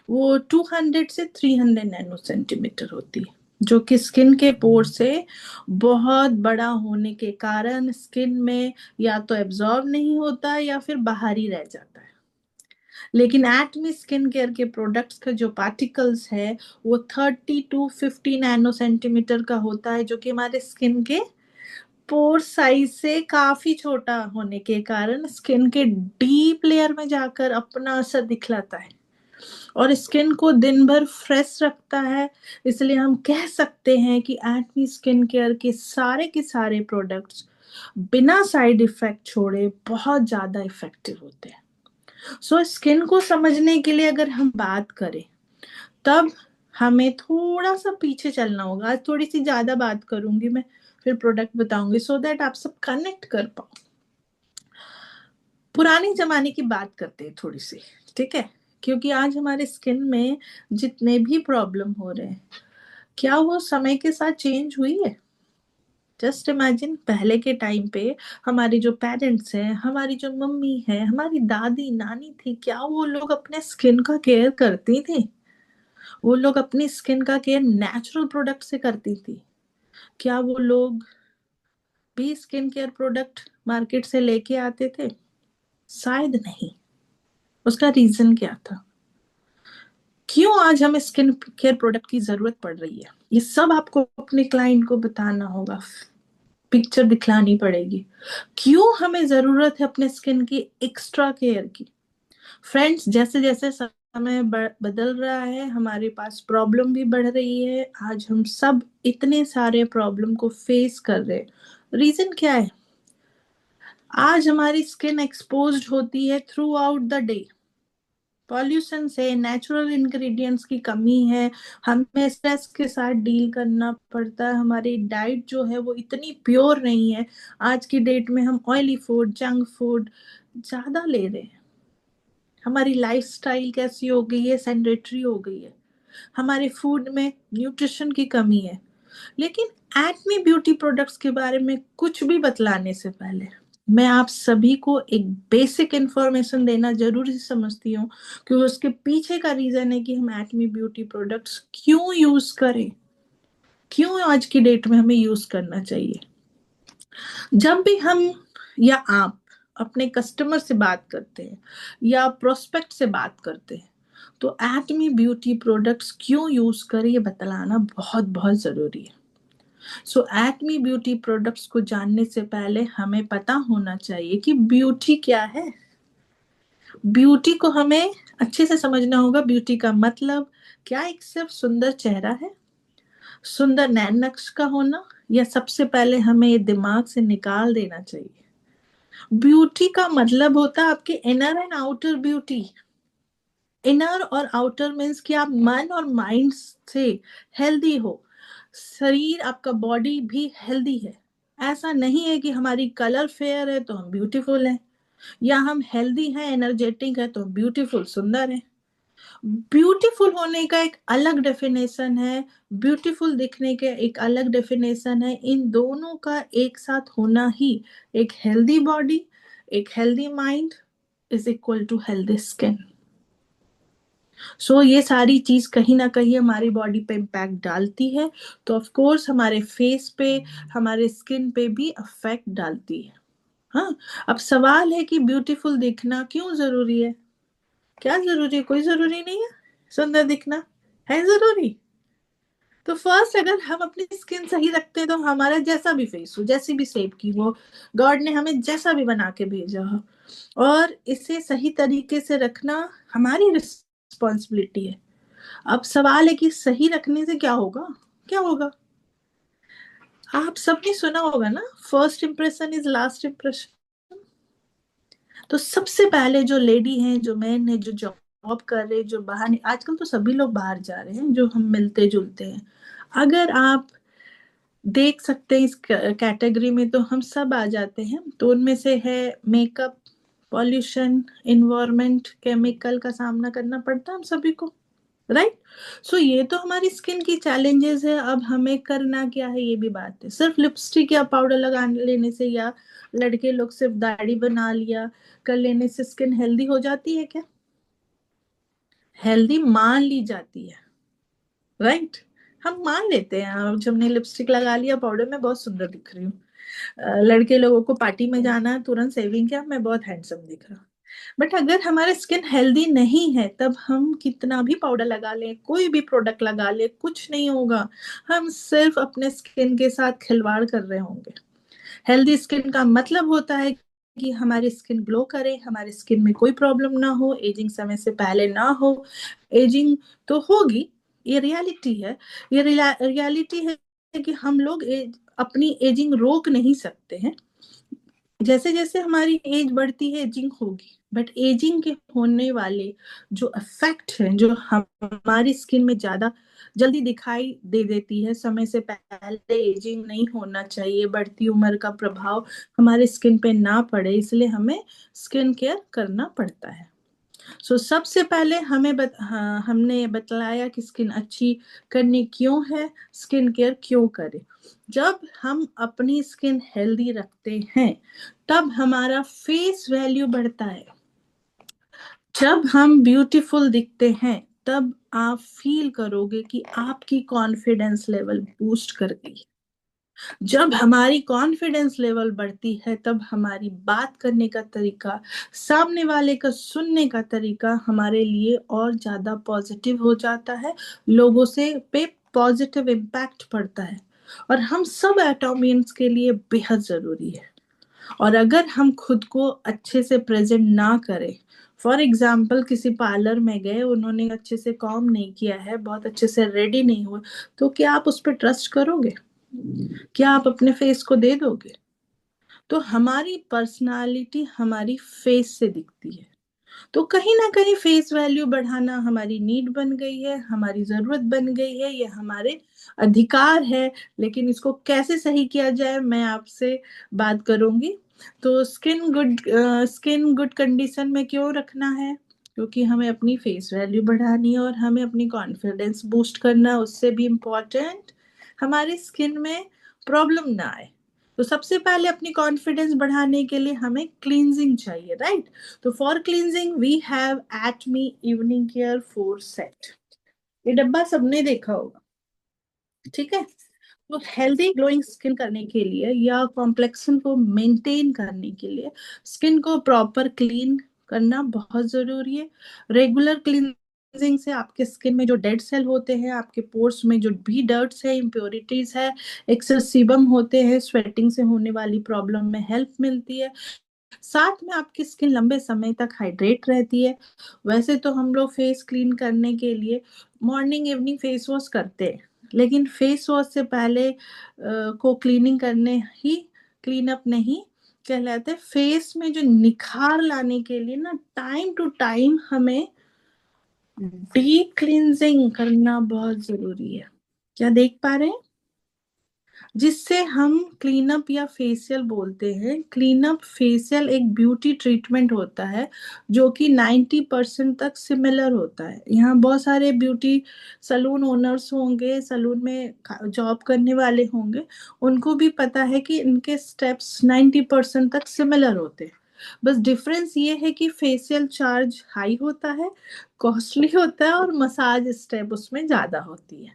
वो 200 से 300 नैनो सेंटीमीटर होती है, जो कि स्किन के पोर से बहुत बड़ा होने के कारण स्किन में या तो एब्जॉर्ब नहीं होता या फिर बाहर ही रह जाता है। लेकिन एटमी स्किन केयर के प्रोडक्ट्स का जो पार्टिकल्स है वो 30 to 50 नैनो सेंटीमीटर का होता है, जो कि हमारे स्किन के पोर साइज से काफी छोटा होने के कारण स्किन के डीप लेयर में जाकर अपना असर दिखलाता है और स्किन को दिन भर फ्रेश रखता है। इसलिए हम कह सकते हैं कि एटमी स्किन केयर के सारे प्रोडक्ट्स बिना साइड इफेक्ट छोड़े बहुत ज्यादा इफेक्टिव होते हैं। सो स्किन को समझने के लिए अगर हम बात करें, तब हमें थोड़ा सा पीछे चलना होगा। आज थोड़ी सी ज्यादा बात करूंगी मैं, फिर प्रोडक्ट बताऊंगी, सो दैट आप सब कनेक्ट कर पाओ। पुराने जमाने की बात करते हैं थोड़ी सी, ठीक है, क्योंकि आज हमारे स्किन में जितने भी प्रॉब्लम हो रहे हैं, क्या वो समय के साथ चेंज हुई है? जस्ट इमेजिन, पहले के टाइम पे हमारी जो पेरेंट्स हैं, हमारी जो मम्मी है, हमारी दादी नानी थी, क्या वो लोग अपने स्किन का केयर करती थी? वो लोग अपनी स्किन का केयर नेचुरल प्रोडक्ट से करती थी। क्या वो लोग भी स्किन केयर प्रोडक्ट मार्केट से लेके आते थे? शायद नहीं। उसका रीजन क्या था? क्यों आज हमें स्किन केयर प्रोडक्ट की जरूरत पड़ रही है? ये सब आपको अपने क्लाइंट को बताना होगा, पिक्चर दिखलानी पड़ेगी। क्यों हमें जरूरत है अपने स्किन की एक्स्ट्रा केयर की? फ्रेंड्स, जैसे जैसे समय बदल रहा है, हमारे पास प्रॉब्लम भी बढ़ रही है। आज हम सब इतने सारे प्रॉब्लम को फेस कर रहे हैं। रीजन क्या है? आज हमारी स्किन एक्सपोज्ड होती है through out the day. Pollution से, नेचुरल इंग्रेडिएंट्स की कमी है, हमें स्ट्रेस के साथ डील करना पड़ता है, हमारी डाइट जो है वो इतनी प्योर नहीं है। आज की डेट में हम ऑयली फूड, जंक फूड ज्यादा ले रहे हैं। हमारी लाइफस्टाइल कैसी हो गई है? सेडेंटरी हो गई है। हमारे फूड में न्यूट्रिशन की कमी है। लेकिन एक्ने ब्यूटी प्रोडक्ट्स के बारे में कुछ भी बतलाने से पहले मैं आप सभी को एक बेसिक इंफॉर्मेशन देना जरूरी समझती हूँ, क्योंकि उसके पीछे का रीजन है कि हम एक्ने ब्यूटी प्रोडक्ट्स क्यों यूज करें, क्यों आज की डेट में हमें यूज करना चाहिए। जब भी हम या आप अपने कस्टमर से बात करते हैं या प्रोस्पेक्ट से बात करते हैं, तो एक्ने ब्यूटी प्रोडक्ट्स क्यों यूज करें ये बतलाना बहुत बहुत जरूरी है। सो एक्ने ब्यूटी प्रोडक्ट्स को जानने से पहले हमें पता होना चाहिए कि ब्यूटी क्या है। ब्यूटी को हमें अच्छे से समझना होगा। ब्यूटी का मतलब क्या एक सिर्फ सुंदर चेहरा है, सुंदर नैन नक्श का होना, या सबसे पहले हमें ये दिमाग से निकाल देना चाहिए। ब्यूटी का मतलब होता है आपके inner and outer beauty. Inner और आउटर मीन्स कि आप मन और माइंड से हेल्दी हो, शरीर आपका बॉडी भी हेल्दी है। ऐसा नहीं है कि हमारी कलर फेयर है तो हम ब्यूटीफुल हैं, या हम हेल्दी हैं, एनर्जेटिक है तो हम ब्यूटीफुल, सुंदर हैं। ब्यूटीफुल होने का एक अलग डेफिनेशन है, ब्यूटीफुल दिखने के एक अलग डेफिनेशन है। इन दोनों का एक साथ होना ही एक हेल्दी बॉडी, एक healthy mind is equal to healthy skin. So ये सारी चीज कहीं ना कहीं हमारी बॉडी पे इम्पैक्ट डालती है, तो ऑफ कोर्स हमारे फेस पे, हमारे स्किन पे भी अफेक्ट डालती है। हाँ, अब सवाल है कि ब्यूटीफुल दिखना क्यों जरूरी है? क्या जरूरी है? कोई जरूरी नहीं है। सुंदर दिखना है जरूरी? तो फर्स्ट, अगर हम अपनी स्किन सही रखते हैं तो हमारा जैसा भी फेस हो, जैसी भी शेप की हो, गॉड ने हमें जैसा भी बना के भेजा हो, और इसे सही तरीके से रखना हमारी रिस्पॉन्सिबिलिटी है। अब सवाल है कि सही रखने से क्या होगा? क्या होगा? आप सबने सुना होगा ना, first impression is last impression. तो सबसे पहले जो लेडी हैं, जो मैन है, जो जॉब कर रहे हैं, जो बाहर नहीं, आजकल तो सभी लोग बाहर जा रहे हैं, जो हम मिलते जुलते हैं, अगर आप देख सकते हैं इस कैटेगरी में, तो हम सब आ जाते हैं। तो उनमें से है मेकअप, पॉल्यूशन, इन्वायरमेंट, केमिकल का सामना करना पड़ता है हम सभी को, राइट? सो ये तो हमारी स्किन की चैलेंजेस है। अब हमें करना क्या है ये भी बात है। सिर्फ लिपस्टिक या पाउडर लगा लेने से, या लड़के लोग सिर्फ दाढ़ी बना लिया कर लेने से स्किन हेल्दी हो जाती है क्या? हेल्दी मान ली जाती है, राइट? हम मान लेते हैं, अब जब हमने लिपस्टिक लगा लिया, पाउडर, में बहुत सुंदर दिख रही हूँ। लड़के लोगों को पार्टी में जाना है, तुरंत सेविंग किया, मैं बहुत हैंडसम दिख रहा हूँ। बट अगर हमारा स्किन हेल्दी नहीं है, तब हम कितना भी पाउडर लगा लें, कोई भी प्रोडक्ट लगा ले, कुछ नहीं होगा। हम सिर्फ अपने स्किन के साथ खिलवाड़ कर रहे होंगे। हेल्दी स्किन का मतलब होता है कि हमारी स्किन ग्लो करे, हमारी स्किन में कोई प्रॉब्लम ना हो, एजिंग समय से पहले ना हो। एजिंग तो होगी, ये रियलिटी है। ये रियलिटी है कि हम लोग अपनी एजिंग रोक नहीं सकते हैं। जैसे जैसे हमारी एज बढ़ती है, एजिंग होगी, बट एजिंग के होने वाले जो इफेक्ट हैं, जो हमारी स्किन में ज्यादा जल्दी दिखाई दे देती है, समय से पहले एजिंग नहीं होना चाहिए, बढ़ती उम्र का प्रभाव हमारे स्किन पे ना पड़े, इसलिए हमें स्किन केयर करना पड़ता है। सबसे पहले हमने बतलाया कि स्किन अच्छी करनी क्यों है, स्किन केयर क्यों करें। जब हम अपनी स्किन हेल्दी रखते हैं, तब हमारा फेस वैल्यू बढ़ता है। जब हम ब्यूटीफुल दिखते हैं, तब आप फील करोगे कि आपकी कॉन्फिडेंस लेवल बूस्ट कर गई। जब हमारी कॉन्फिडेंस लेवल बढ़ती है तब हमारी बात करने का तरीका, सामने वाले का सुनने का तरीका हमारे लिए और ज्यादा पॉजिटिव हो जाता है, लोगों से पे पॉजिटिव इम्पैक्ट पड़ता है, और हम सब एटॉमियंस के लिए बेहद जरूरी है। और अगर हम खुद को अच्छे से प्रेजेंट ना करें, फॉर एग्जाम्पल किसी पार्लर में गए, उन्होंने अच्छे से कॉम नहीं किया है, बहुत अच्छे से रेडी नहीं हुए, तो क्या आप उस पर ट्रस्ट करोगे? क्या आप अपने फेस को दे दोगे? तो हमारी पर्सनालिटी हमारी फेस से दिखती है। तो कहीं ना कहीं फेस वैल्यू बढ़ाना हमारी नीड बन गई है, हमारी जरूरत बन गई है, ये हमारे अधिकार है। लेकिन इसको कैसे सही किया जाए, मैं आपसे बात करूंगी। तो स्किन गुड कंडीशन में क्यों रखना है? क्योंकि हमें अपनी फेस वैल्यू बढ़ानी है और हमें अपनी कॉन्फिडेंस बूस्ट करना है। उससे भी इम्पोर्टेंट, हमारी स्किन में प्रॉब्लम ना आए। तो सबसे पहले अपनी कॉन्फिडेंस बढ़ाने के लिए हमें क्लींजिंग चाहिए, राइट? तो for cleansing we have Atomy evening care 4 set. ये डब्बा सबने देखा होगा, ठीक है? तो हेल्दी ग्लोइंग स्किन करने के लिए या कॉम्प्लेक्शन को मेंटेन करने के लिए स्किन को प्रॉपर क्लीन करना बहुत जरूरी है। रेगुलर क्लींजिंग से आपके स्किन में जो डेड सेल होते हैं, आपके पोर्स में जो भी डर्ट्स है, इम्प्योरिटीज है, एक्सेस सीबम होते हैं, स्वेटिंग से होने वाली प्रॉब्लम में हेल्प मिलती है। साथ में आपकी स्किन लंबे समय तक हाइड्रेट रहती है। वैसे तो हम लोग फेस क्लीन करने के लिए मॉर्निंग इवनिंग फेस वॉश करते हैं, लेकिन फेस वॉश से पहले को क्लीनिंग करने ही क्लीन अप नहीं कहलाते। फेस में जो निखार लाने के लिए ना, टाइम टू टाइम हमें डीप क्लींजिंग करना बहुत जरूरी है। क्या देख पा रहे हैं? जिससे हम क्लीनअप या फेशियल बोलते हैं। क्लीनअप फेशियल एक ब्यूटी ट्रीटमेंट होता है जो कि 90% तक सिमिलर होता है। यहाँ बहुत सारे ब्यूटी सलून ओनर्स होंगे, सलून में जॉब करने वाले होंगे, उनको भी पता है कि इनके स्टेप्स 90% तक सिमिलर होते हैं। बस डिफरेंस ये है कि फेशियल चार्ज हाई होता है, कॉस्टली होता है, और मसाज स्टेप उसमें ज्यादा होती है।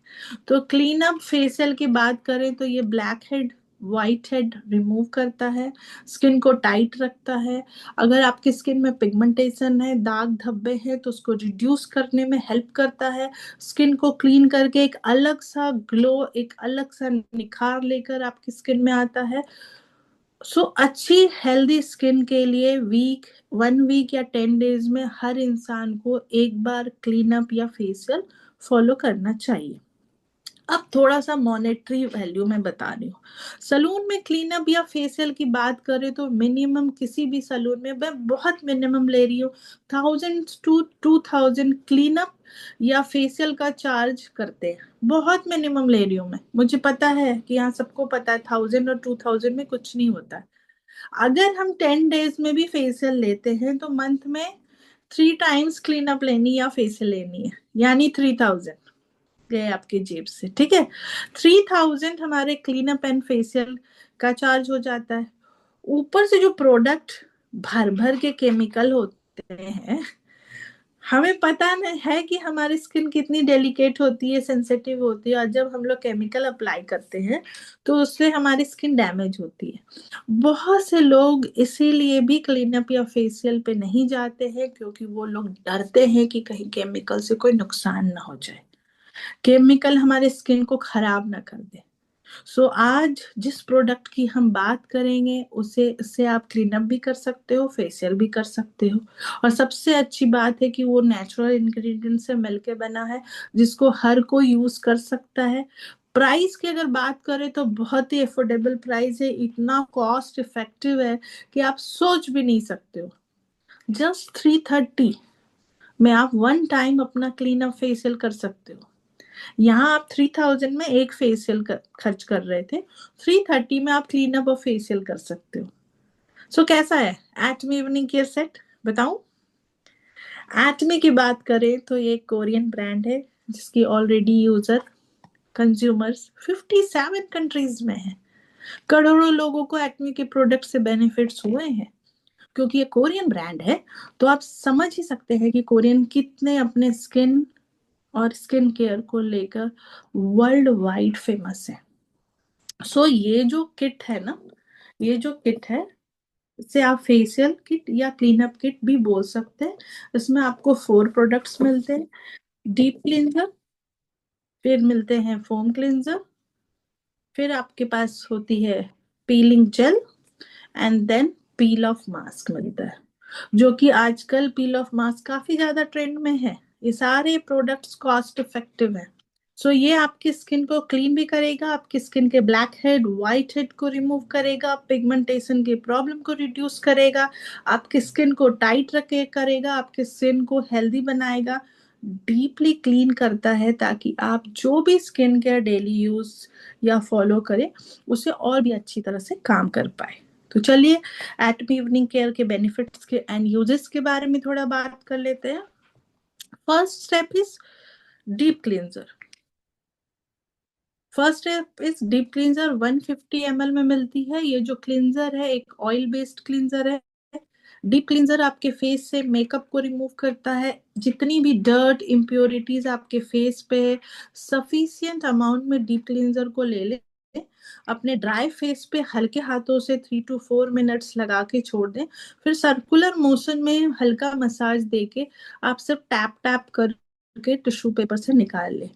तो क्लीन अप फेशियल की बात करें तो ये black head white head remove करता है, स्किन को टाइट रखता है। अगर आपकी स्किन में पिगमेंटेशन है, दाग धब्बे हैं, तो उसको रिड्यूस करने में हेल्प करता है। स्किन को क्लीन करके एक अलग सा ग्लो, एक अलग सा निखार लेकर आपकी स्किन में आता है। सो अच्छी हेल्दी स्किन के लिए 1 वीक या 10 डेज में हर इंसान को एक बार क्लीन अप या फेशियल फॉलो करना चाहिए। अब थोड़ा सा मॉनेटरी वैल्यू मैं बता रही हूँ। सलून में क्लीनअप या फेशियल की बात करें तो मिनिमम, किसी भी सलून में मैं बहुत मिनिमम ले रही हूँ, 1000 to 2000 क्लीनअप या फेशियल का चार्ज करते हैं। बहुत मिनिमम ले रही हूँ मैं, मुझे पता है कि यहाँ सबको पता है 1000 और 2000 में कुछ नहीं होता है। अगर हम 10 डेज में भी फेशियल लेते हैं तो मंथ में 3 टाइम्स क्लीनअप लेनी या फेशियल लेनी है, यानी 3000 गए आपकी जेब से, ठीक है? 3000 हमारे क्लीनअप एंड फेशियल का चार्ज हो जाता है। ऊपर से जो प्रोडक्ट भर भर के केमिकल होते हैं, हमें पता नहीं है कि हमारी स्किन कितनी डेलिकेट होती है, सेंसिटिव होती है, और जब हम लोग केमिकल अप्लाई करते हैं तो उससे हमारी स्किन डैमेज होती है। बहुत से लोग इसीलिए भी क्लीनअप या फेशियल पे नहीं जाते हैं, क्योंकि वो लोग डरते हैं कि कहीं केमिकल से कोई नुकसान ना हो जाए, केमिकल हमारे स्किन को खराब ना कर दे। सो आज जिस प्रोडक्ट की हम बात करेंगे उससे आप क्लीनअप भी कर सकते हो, फेशियल भी कर सकते हो। और सबसे अच्छी बात है कि वो नेचुरल इंग्रेडिएंट से मिलके बना है, जिसको हर कोई यूज कर सकता है। प्राइस की अगर बात करें तो बहुत ही अफोर्डेबल प्राइस है, इतना कॉस्ट इफेक्टिव है कि आप सोच भी नहीं सकते हो। जस्ट 330 में आप 1 टाइम अपना क्लीनअप फेशियल कर सकते हो। यहाँ आप 3000 में एक फेशियल खर्च कर रहे थे, 330 में आप क्लीन अप और फेशियल कर सकते हो। सो कैसा है एटमी इवनिंग केयर सेट, बताऊं? एटमी की बात करें तो ये कोरियन ब्रांड है जिसकी ऑलरेडी यूजर कंज्यूमर्स 57 कंट्रीज में है। करोड़ों लोगों को एटमी के प्रोडक्ट से बेनिफिट्स हुए हैं। क्योंकि ये कोरियन ब्रांड है तो आप समझ ही सकते हैं कि कोरियन कितने अपने स्किन और स्किन केयर को लेकर वर्ल्ड वाइड फेमस है। सो ये जो किट है ना, ये जो किट है, इसे आप फेशियल किट या क्लीनअप किट भी बोल सकते हैं। इसमें आपको 4 प्रोडक्ट्स मिलते हैं। डीप क्लींजर, फिर मिलते हैं फोम क्लींजर, फिर आपके पास होती है peeling gel, and then peel off mask मिलता है, जो कि आजकल पील ऑफ मास्क काफी ज्यादा ट्रेंड में है। ये सारे प्रोडक्ट्स कॉस्ट इफेक्टिव है। सो ये आपकी स्किन को क्लीन भी करेगा, आपकी स्किन के ब्लैक हेड व्हाइट हेड को रिमूव करेगा, पिगमेंटेशन की प्रॉब्लम को रिड्यूस करेगा, आपकी स्किन को टाइट रखे करेगा, आपके स्किन को हेल्दी बनाएगा, डीपली क्लीन करता है, ताकि आप जो भी स्किन केयर डेली यूज या फॉलो करें उसे और भी अच्छी तरह से काम कर पाए। तो चलिए एटमी इवनिंग केयर के बेनिफिट्स के एंड यूजेस के बारे में थोड़ा बात कर लेते हैं। First step is deep cleanser. First step is deep cleanser 150 ml में मिलती है। ये जो क्लींजर है एक ऑयल बेस्ड क्लींजर है। डीप क्लींजर आपके फेस से मेकअप को रिमूव करता है, जितनी भी डर्ट इम्प्योरिटीज आपके फेस पे है, सफिशियंट अमाउंट में डीप क्लींजर को ले ले, अपने ड्राई फेस पे हल्के हाथों से 3 to 4 मिनट्स लगा के छोड़ दें, फिर सर्कुलर मोशन में हल्का मसाज देके आप सिर्फ टैप टैप करके टिश्यू पेपर से निकाल लें।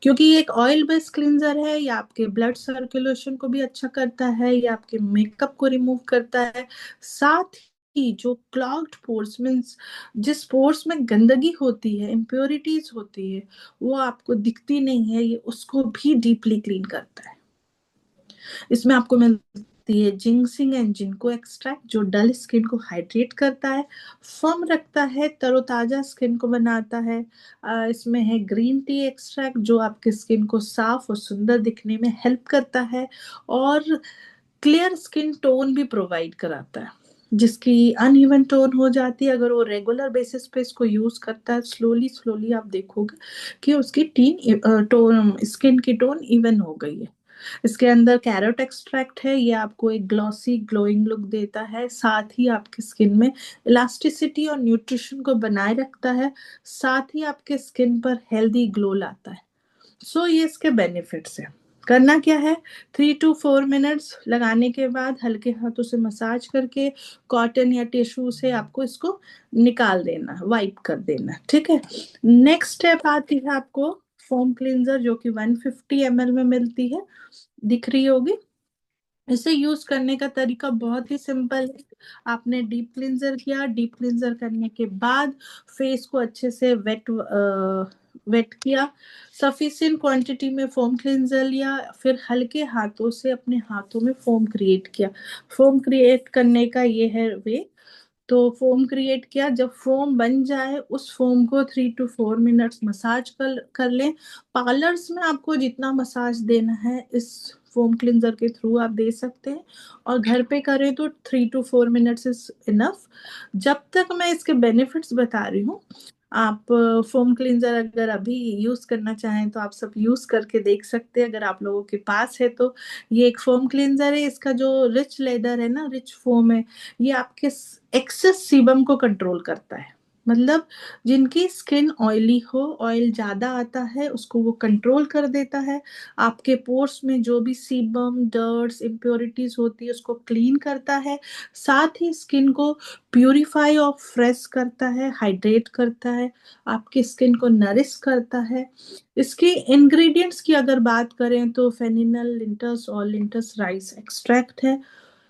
क्योंकि ये एक ऑयल बेस्ड क्लींजर है, ये आपके ब्लड सर्कुलेशन को भी अच्छा करता है, ये आपके मेकअप को रिमूव करता है, साथ ही जो क्लॉग्ड पोर्स मीन्स जिस पोर्स में गंदगी होती है, इम्प्योरिटीज होती है, वो आपको दिखती नहीं है, ये उसको भी डीपली क्लीन करता है। इसमें आपको मिलती है जिंक्सिंग एंड जिंको एक्सट्रैक्ट, जो डल स्किन को हाइड्रेट करता है, फर्म रखता है, तरोताजा स्किन को बनाता है। इसमें है ग्रीन टी एक्सट्रैक्ट, जो आपके स्किन को साफ और सुंदर दिखने में हेल्प करता है, और क्लियर स्किन टोन भी प्रोवाइड कराता है, जिसकी अनइवन टोन हो जाती है। अगर वो रेगुलर बेसिस पे इसको यूज करता है, स्लोली स्लोली आप देखोगे कि उसकी टोन स्किन की टोन इवन हो गई है। इसके अंदर कैरोट एक्सट्रैक्ट है, ये आपको एक ग्लॉसी ग्लोइंग लुक देता है, साथ ही आपकी स्किन में इलास्टिसिटी और न्यूट्रिशन को बनाए रखता है, साथ ही आपके स्किन पर हेल्दी ग्लो लाता है। सो ये इसके बेनिफिट्स है। करना क्या है, 3 to 4 मिनट्स लगाने के बाद हल्के हाथों से मसाज करके कॉटन या टिश्यू से आपको इसको निकाल देना, वाइप कर देना, ठीक है। नेक्स्ट स्टेप आती है आपको फोम क्लींजर, जो कि 150 ml में मिलती है, दिख रही होगी। इसे यूज करने का तरीका बहुत ही सिंपल है। आपने डीप क्लींजर किया, डीप क्लींजर करने के बाद फेस को अच्छे से वेट किया, सफिशिएंट क्वांटिटी में फोम क्लींजर लिया, फिर हल्के हाथों से अपने हाथों में फोम क्रिएट किया। फोम क्रिएट करने का ये है वे। तो फोम क्रिएट किया, जब फोम बन जाए उस फोम को 3 to 4 मिनट्स मसाज कर लें। पार्लर्स में आपको जितना मसाज देना है इस फोम क्लींजर के थ्रू आप दे सकते हैं, और घर पे करें तो 3 to 4 मिनट्स इज इनफ। जब तक मैं इसके बेनिफिट्स बता रही हूँ, आप फोम क्लींजर अगर अभी यूज करना चाहें तो आप सब यूज करके देख सकते हैं, अगर आप लोगों के पास है तो। ये एक फोम क्लींजर है, इसका जो रिच लेदर है ना, रिच फोम है, ये आपके एक्सेस सीबम को कंट्रोल करता है। मतलब जिनकी स्किन ऑयली हो, ऑयल ज्यादा आता है, उसको वो कंट्रोल कर देता है। आपके पोर्स में जो भी सीबम डर्ट्स इम्प्योरिटीज होती है उसको क्लीन करता है, साथ ही स्किन को प्यूरिफाई और फ्रेश करता है, हाइड्रेट करता है, आपकी स्किन को नरिश करता है। इसके इंग्रेडिएंट्स की अगर बात करें तो फेनिनल लिंटस और लिंटस राइस एक्सट्रैक्ट है।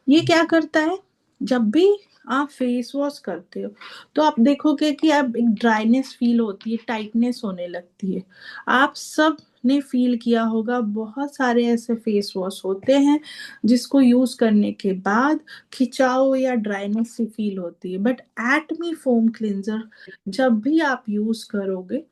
ये क्या करता है, जब भी आप फेस वॉश करते हो तो आप देखोगे कि आप एक ड्राइनेस फील होती है, टाइटनेस होने लगती है। आप सब ने फील किया होगा, बहुत सारे ऐसे फेस वॉश होते हैं जिसको यूज करने के बाद खिंचाव या ड्राइनेस सी फील होती है, बट एटमी फोम क्लींजर जब भी आप यूज करोगे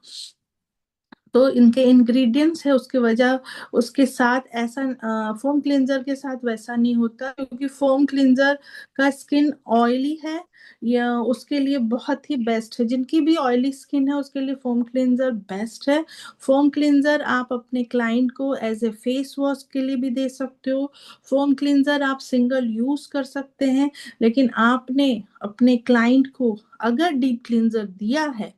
तो इनके इंग्रेडिएंट्स है उसके वजह, उसके साथ ऐसा फोम क्लींजर के साथ वैसा नहीं होता, क्योंकि फोम क्लींजर का स्किन ऑयली है, या उसके लिए बहुत ही बेस्ट है। जिनकी भी ऑयली स्किन है उसके लिए फोम क्लींजर बेस्ट है। फोम क्लींजर आप अपने क्लाइंट को एज ए फेस वॉश के लिए भी दे सकते हो। फोम क्लींजर आप सिंगल यूज कर सकते हैं, लेकिन आपने अपने क्लाइंट को अगर डीप क्लींजर दिया है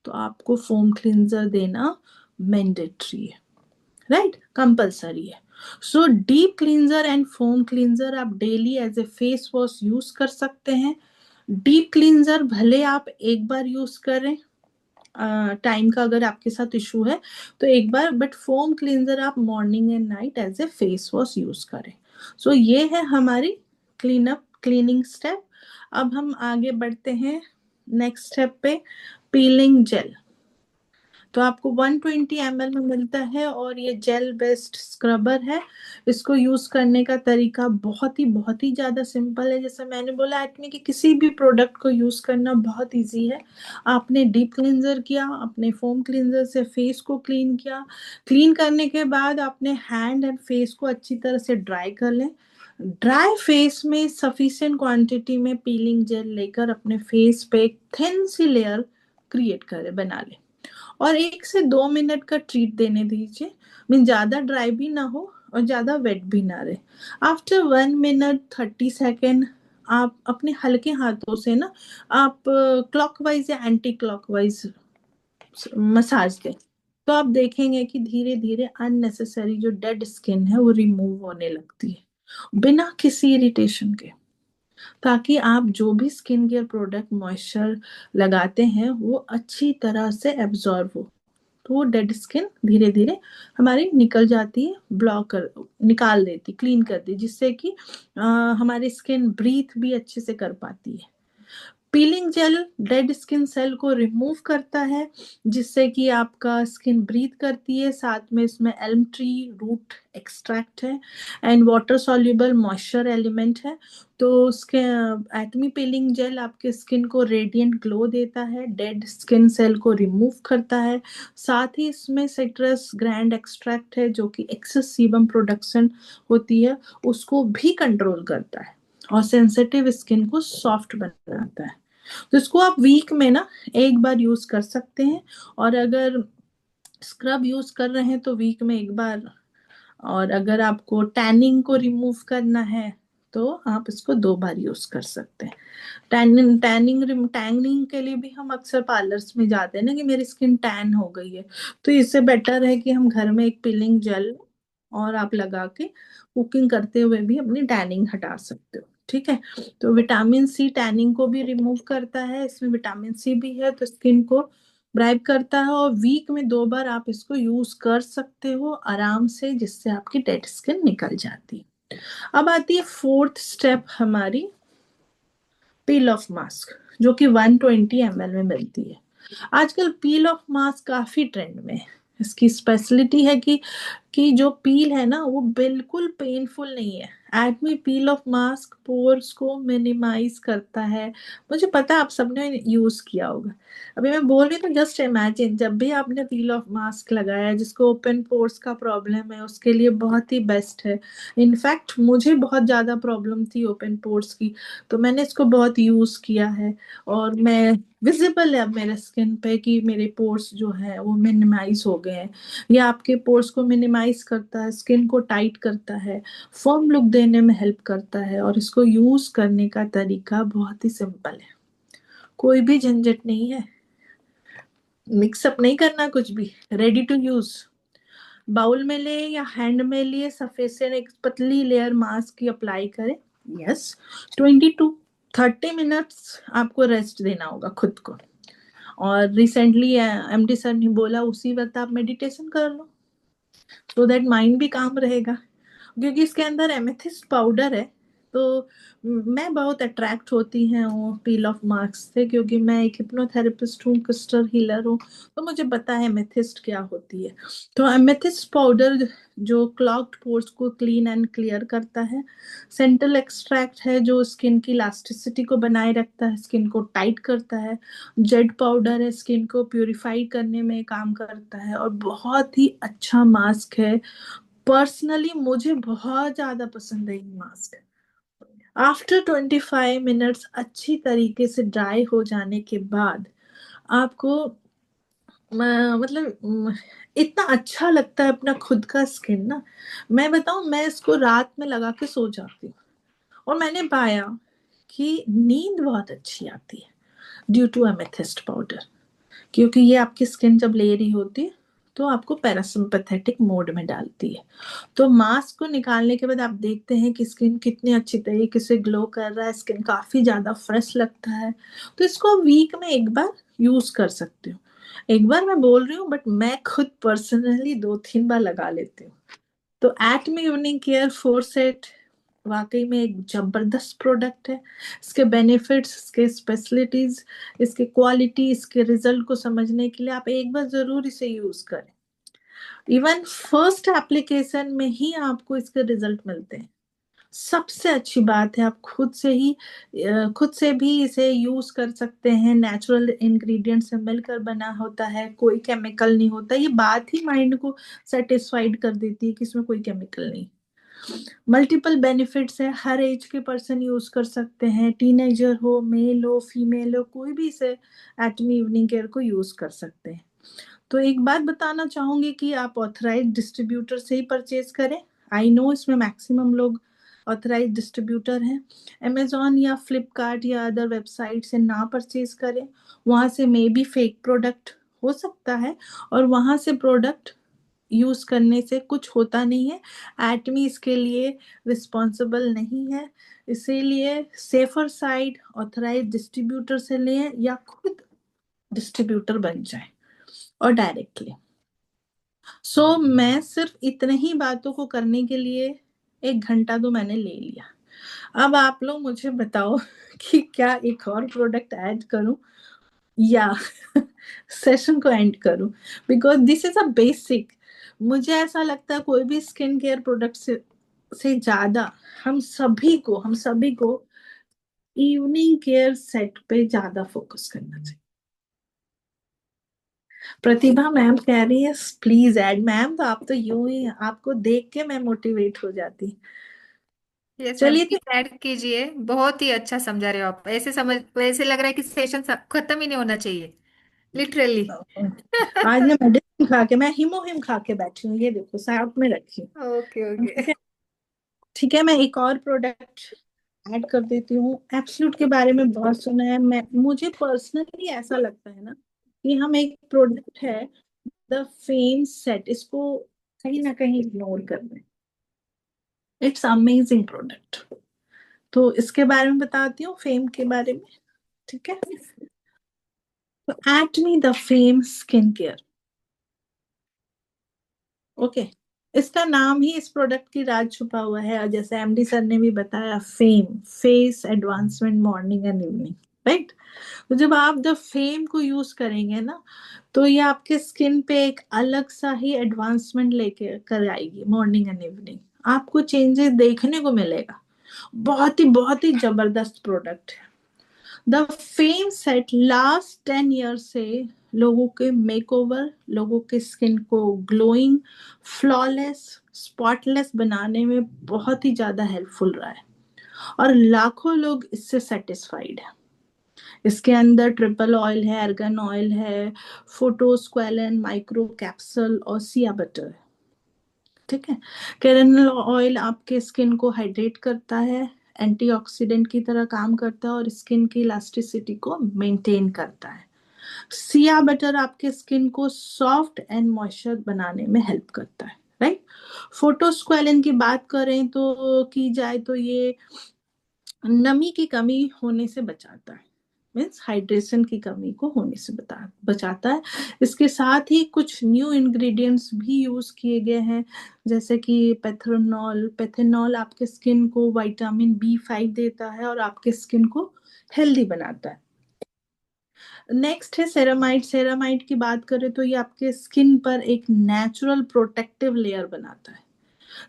तो आपको फोम क्लींजर देना मैंडेटरी है, राइट, कंपलसरी है। So deep cleanser and foam cleanser आप daily as a face wash use कर सकते हैं। डीप क्लींजर भले आप एक बार यूज करें, टाइम का अगर आपके साथ इशू है तो एक बार, बट फोम क्लींजर आप morning and night as a face wash use करें। सो ये है हमारी क्लीनिंग स्टेप। अब हम आगे बढ़ते हैं नेक्स्ट स्टेप पे, पीलिंग जेल। तो आपको 120 ml में मिलता है और ये जेल बेस्ड स्क्रबर है। इसको यूज करने का तरीका बहुत ही ज्यादा सिंपल है। जैसे मैंने बोला, एक्ने के किसी भी प्रोडक्ट को यूज करना बहुत इजी है। आपने डीप क्लींजर किया, अपने फोम क्लींजर से फेस को क्लीन किया, क्लीन करने के बाद आपने हैंड एंड फेस को अच्छी तरह से ड्राई कर लें। ड्राई फेस में सफिशिएंट क्वांटिटी में पीलिंग जेल लेकर अपने फेस पे एक थिन सी लेयर क्रिएट करें, बना ले, और 1 से 2 मिनट का ट्रीट देने दीजिए। मीन ज्यादा ड्राई भी ना हो और ज्यादा वेट भी ना रहे। आफ्टर 1 मिनट 30 सेकेंड आप अपने हल्के हाथों से ना, आप क्लॉकवाइज या एंटी क्लॉकवाइज मसाज दें। तो आप देखेंगे कि धीरे धीरे अननेसेसरी जो डेड स्किन है वो रिमूव होने लगती है बिना किसी इरिटेशन के, ताकि आप जो भी स्किन केयर प्रोडक्ट मॉइस्चर लगाते हैं वो अच्छी तरह से एब्जॉर्ब हो। तो वो डेड स्किन धीरे धीरे हमारी निकल जाती है, ब्लॉक कर निकाल देती, क्लीन कर दी, जिससे कि हमारी स्किन ब्रीथ भी अच्छे से कर पाती है। Peeling gel dead skin cell को रिमूव करता है, जिससे कि आपका स्किन ब्रीथ करती है। साथ में इसमें एल्म ट्री रूट एक्सट्रैक्ट है and water soluble moisture element है। तो उसके एटमी पीलिंग जेल आपके स्किन को रेडिएंट ग्लो देता है, डेड स्किन सेल को रिमूव करता है। साथ ही इसमें सिट्रस ग्रैंड एक्सट्रैक्ट है, जो कि एक्सेस सीबम प्रोडक्शन होती है उसको भी कंट्रोल करता है और सेंसिटिव स्किन को सॉफ्ट बनाता है। तो इसको आप वीक में ना एक बार यूज कर सकते हैं, और अगर स्क्रब यूज कर रहे हैं तो वीक में एक बार, और अगर आपको टैनिंग को रिमूव करना है तो आप इसको 2 बार यूज कर सकते हैं। टैनिंग के लिए भी हम अक्सर पार्लर्स में जाते हैं ना कि मेरी स्किन टैन हो गई है, तो इससे बेटर है कि हम घर में एक पीलिंग जेल और आप लगा के कुकिंग करते हुए भी अपनी टैनिंग हटा सकते हो। ठीक है, तो विटामिन सी टैनिंग को भी रिमूव करता है, इसमें विटामिन सी भी है, तो स्किन को ब्राइट करता है, और वीक में 2 बार आप इसको यूज कर सकते हो आराम से, जिससे आपकी डेड स्किन निकल जाती है। अब आती है फोर्थ स्टेप हमारी, पील ऑफ मास्क, जो कि 120 ml में मिलती है। आजकल पील ऑफ मास्क काफी ट्रेंड में है। इसकी स्पेशलिटी है कि जो पील है ना वो बिल्कुल पेनफुल नहीं है। एटमी पील ऑफ मास्क पोर्स को मिनिमाइज करता है। मुझे पता है आप सबने यूज किया होगा। अभी मैं बोल रही हूँ तो जस्ट इमेजिन, जब भी आपने पील ऑफ मास्क लगाया, जिसको ओपन पोर्स का प्रॉब्लम है उसके लिए बहुत ही बेस्ट है। इनफैक्ट मुझे बहुत ज्यादा प्रॉब्लम थी ओपन पोर्स की, तो मैंने इसको बहुत यूज किया है, और मैं विजिबल है अब मेरे स्किन पे कि मेरे पोर्स जो है वो मिनिमाइज हो गए हैं। ये आपके पोर्स को मिनिमाइज करता है, स्किन को टाइट करता है, फर्म लुक देने में हेल्प करता है, और इसको यूज करने का तरीका बहुत ही सिंपल है। कोई भी झंझट नहीं है, मिक्सअप नहीं करना कुछ भी, रेडी टू यूज। बाउल में ले या हैंड में लिए सफिशिएंट एक पतली लेयर मास्क की अप्लाई करें। यस, 20 to 30 मिनट्स आपको रेस्ट देना होगा खुद को। और रिसेंटली एमडी सर ने बोला उसी वक्त आप मेडिटेशन कर लो, सो दैट माइंड भी काम रहेगा, क्योंकि इसके अंदर एमेथिस्ट पाउडर है। तो मैं बहुत अट्रैक्ट होती हैं वो पील ऑफ मास्क से, क्योंकि मैं एक हिप्नोथेरेपिस्ट हूँ, क्रिस्टल हीलर हूँ, तो मुझे पता है एमेथिस्ट क्या होती है। तो एमेथिस्ट पाउडर जो क्लॉग्ड पोर्स को क्लीन एंड क्लियर करता है। सेंट्रल एक्सट्रैक्ट है जो स्किन की इलास्टिसिटी को बनाए रखता है, स्किन को टाइट करता है। जेड पाउडर है, स्किन को प्यूरिफाई करने में काम करता है, और बहुत ही अच्छा मास्क है। पर्सनली मुझे बहुत ज्यादा पसंद है ये मास्क। आफ्टर 25 मिनट्स अच्छी तरीके से ड्राई हो जाने के बाद आपको मतलब इतना अच्छा लगता है अपना खुद का स्किन ना। मैं बताऊं, मैं इसको रात में लगा के सो जाती हूँ, और मैंने पाया कि नींद बहुत अच्छी आती है ड्यू टू एमेथिस्ट पाउडर, क्योंकि ये आपकी स्किन जब ले रही होती है तो आपको पैरासिम्पैथेटिक मोड में डालती है। तो मास्क को निकालने के बाद आप देखते हैं कि स्किन कितनी अच्छी तरीके से ग्लो कर रहा है, स्किन काफी ज्यादा फ्रेश लगता है। तो इसको वीक में एक बार यूज कर सकते हो। एक बार मैं बोल रही हूँ, बट मैं खुद पर्सनली 2-3 बार लगा लेती हूँ। तो एटमी इवनिंग केयर 4 सेट वाकई में एक जबरदस्त प्रोडक्ट है। इसके बेनिफिट्स, इसके स्पेशलिटीज, इसके क्वालिटी, इसके रिजल्ट को समझने के लिए आप एक बार जरूर इसे यूज करें। इवन फर्स्ट एप्लीकेशन में ही आपको इसके रिजल्ट मिलते हैं। सबसे अच्छी बात है, आप खुद से भी इसे यूज कर सकते हैं। नेचुरल इंग्रेडिएंट से मिलकर बना होता है, कोई केमिकल नहीं होता। ये बात ही माइंड को सेटिस्फाइड कर देती है कि इसमें कोई केमिकल नहीं। मल्टीपल बेनिफिट्स है, हर एज के पर्सन यूज कर सकते हैं। टीनेजर हो, मेल हो, फीमेल हो, कोई भी इसे एटमी इवनिंग केयर को यूज कर सकते हैं। तो एक बात बताना चाहूंगी कि आप ऑथराइज डिस्ट्रीब्यूटर से ही परचेज करें। आई नो इसमें मैक्सिमम लोग ऑथराइज डिस्ट्रीब्यूटर हैं। अमेजोन या फ्लिपकार्ट या अदर वेबसाइट से ना परचेज करें। वहां से मे बी फेक प्रोडक्ट हो सकता है, और वहां से प्रोडक्ट यूज करने से कुछ होता नहीं है। एटमी इसके लिए रिस्पॉन्सिबल नहीं है। इसीलिए सेफर साइड ऑथराइज डिस्ट्रीब्यूटर से लें या खुद डिस्ट्रीब्यूटर बन जाए और डायरेक्टली। सो मैं सिर्फ इतने ही बातों को करने के लिए 1 घंटा तो मैंने ले लिया। अब आप लोग मुझे बताओ कि क्या एक और प्रोडक्ट ऐड करूं या सेशन को एंड करूं, because this is a basic. मुझे ऐसा लगता है कोई भी स्किन केयर प्रोडक्ट से ज्यादा हम सभी को इवनिंग केयर सेट पे ज्यादा फोकस करना चाहिए। प्रतिभा मैम कह रही है प्लीज ऐड। मैम तो आप तो यूं ही, आपको देख के मैं मोटिवेट हो जाती। यस मैम, चलिए तो प्लीज ऐड कीजिए। बहुत ही अच्छा समझा रहे हो आप। ऐसे लग रहा है कि सेशन खत्म ही नहीं होना चाहिए, लिटरली। आज ना मेडिसिन खा के, मैं हिमोहिम खा के बैठी हूँ, ये देखो साथ में रखी हूँ। ओके ठीक ओके। है, ठीक है, मैं एक और प्रोडक्ट ऐड कर देती हूँ। एब्सोल्यूट के बारे में बहुत सुना है। मुझे पर्सनली ऐसा लगता है ना कि हम एक प्रोडक्ट है द फेम सेट, इसको कहीं ना कहीं इग्नोर कर दें। It's amazing product. तो इसके बारे में बताती हूँ, फेम के बारे में। ठीक है, तो Atomy the fame skin care. Okay, इसका नाम ही इस प्रोडक्ट की राज छुपा हुआ है। और जैसे एमडी सर ने भी बताया, fame, face advancement morning and evening, right. तो जब आप द फेम को यूज करेंगे ना, तो ये आपके स्किन पे एक अलग सा ही एडवांसमेंट लेके कर आएगी। मॉर्निंग एंड इवनिंग आपको चेंजेस देखने को मिलेगा। बहुत ही जबरदस्त प्रोडक्ट है। The fame set last 10 year से लोगों के मेकओवर, लोगों के स्किन को ग्लोइंग, फ्लॉलेस, स्पॉटलेस बनाने में बहुत ही ज्यादा हेल्पफुल रहा है, और लाखों लोग इससे सेटिस्फाइड है। इसके अंदर ट्रिपल ऑयल है, आर्गन ऑयल है, फोटोस्क्वेलन, माइक्रो कैप्सूल और सिया बटर है। ठीक है, कैरनल ऑयल आपके स्किन को हाइड्रेट करता है, एंटीऑक्सीडेंट की तरह काम करता है और स्किन की इलास्टिसिटी को मेंटेन करता है। सिया बटर आपके स्किन को सॉफ्ट एंड मॉइस्चर बनाने में हेल्प करता है, राइट। फोटोस्क्वेलन की बात करें तो की जाए तो ये नमी की कमी होने से बचाता है, मीन्स हाइड्रेशन की कमी को होने से बचाता है। इसके साथ ही कुछ न्यू इंग्रेडिएंट्स भी यूज किए गए हैं, जैसे कि पेथेनॉल। पेथेनॉल आपके स्किन को विटामिन B5 देता है और आपके स्किन को हेल्दी बनाता है। नेक्स्ट है सेरामाइड। सेरामाइड की बात करें तो ये आपके स्किन पर एक नेचुरल प्रोटेक्टिव लेयर बनाता है,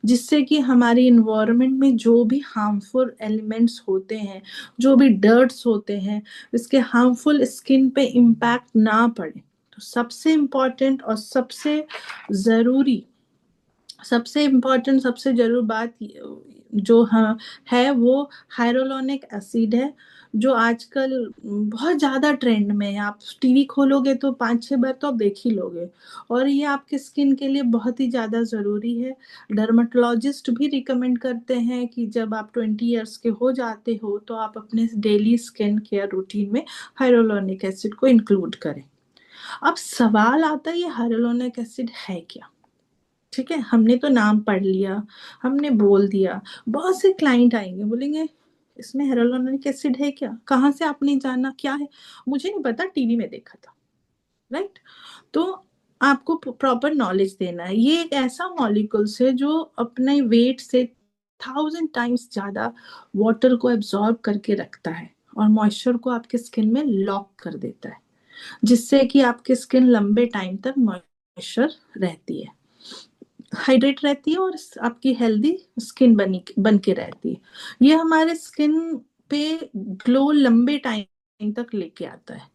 जिससे कि हमारी इन्वायरमेंट में जो भी हार्मफुल एलिमेंट्स होते हैं, जो भी डर्ट्स होते हैं, इसके हार्मफुल स्किन पे इम्पैक्ट ना पड़े। तो सबसे इम्पोर्टेंट और जरूरी सबसे जरूरी बात जो है वो हाइरोलोनिक एसिड है, जो आजकल बहुत ज्यादा ट्रेंड में है। आप टीवी खोलोगे तो 5-6 बार तो आप देख ही लोगे, और ये आपके स्किन के लिए बहुत ही ज्यादा जरूरी है। डर्मेटोलॉजिस्ट भी रिकमेंड करते हैं कि जब आप 20 ईयर्स के हो जाते हो तो आप अपने डेली स्किन केयर रूटीन में हाइरोलोनिक एसिड को इंक्लूड करें। अब सवाल आता है ये हाइलुरोनिक एसिड है क्या? ठीक है, हमने तो नाम पढ़ लिया, हमने बोल दिया, बहुत से क्लाइंट आएंगे बोलेंगे इसमें हाइलुरोनिक एसिड है क्या, कहाँ से आपने जाना, क्या है? मुझे नहीं पता, टीवी में देखा था। राइट? तो आपको प्रॉपर नॉलेज देना है। ये एक ऐसा मॉलिक्यूल्स है जो अपने वेट से 1000 टाइम्स ज्यादा वाटर को एब्जॉर्ब करके रखता है और मॉइस्चर को आपके स्किन में लॉक कर देता है, जिससे कि आपकी स्किन लंबे टाइम तक मॉइस्चर रहती है, हाइड्रेट रहती है और आपकी हेल्दी स्किन बन के रहती है। ये हमारे स्किन पे ग्लो लंबे टाइम तक लेके आता है,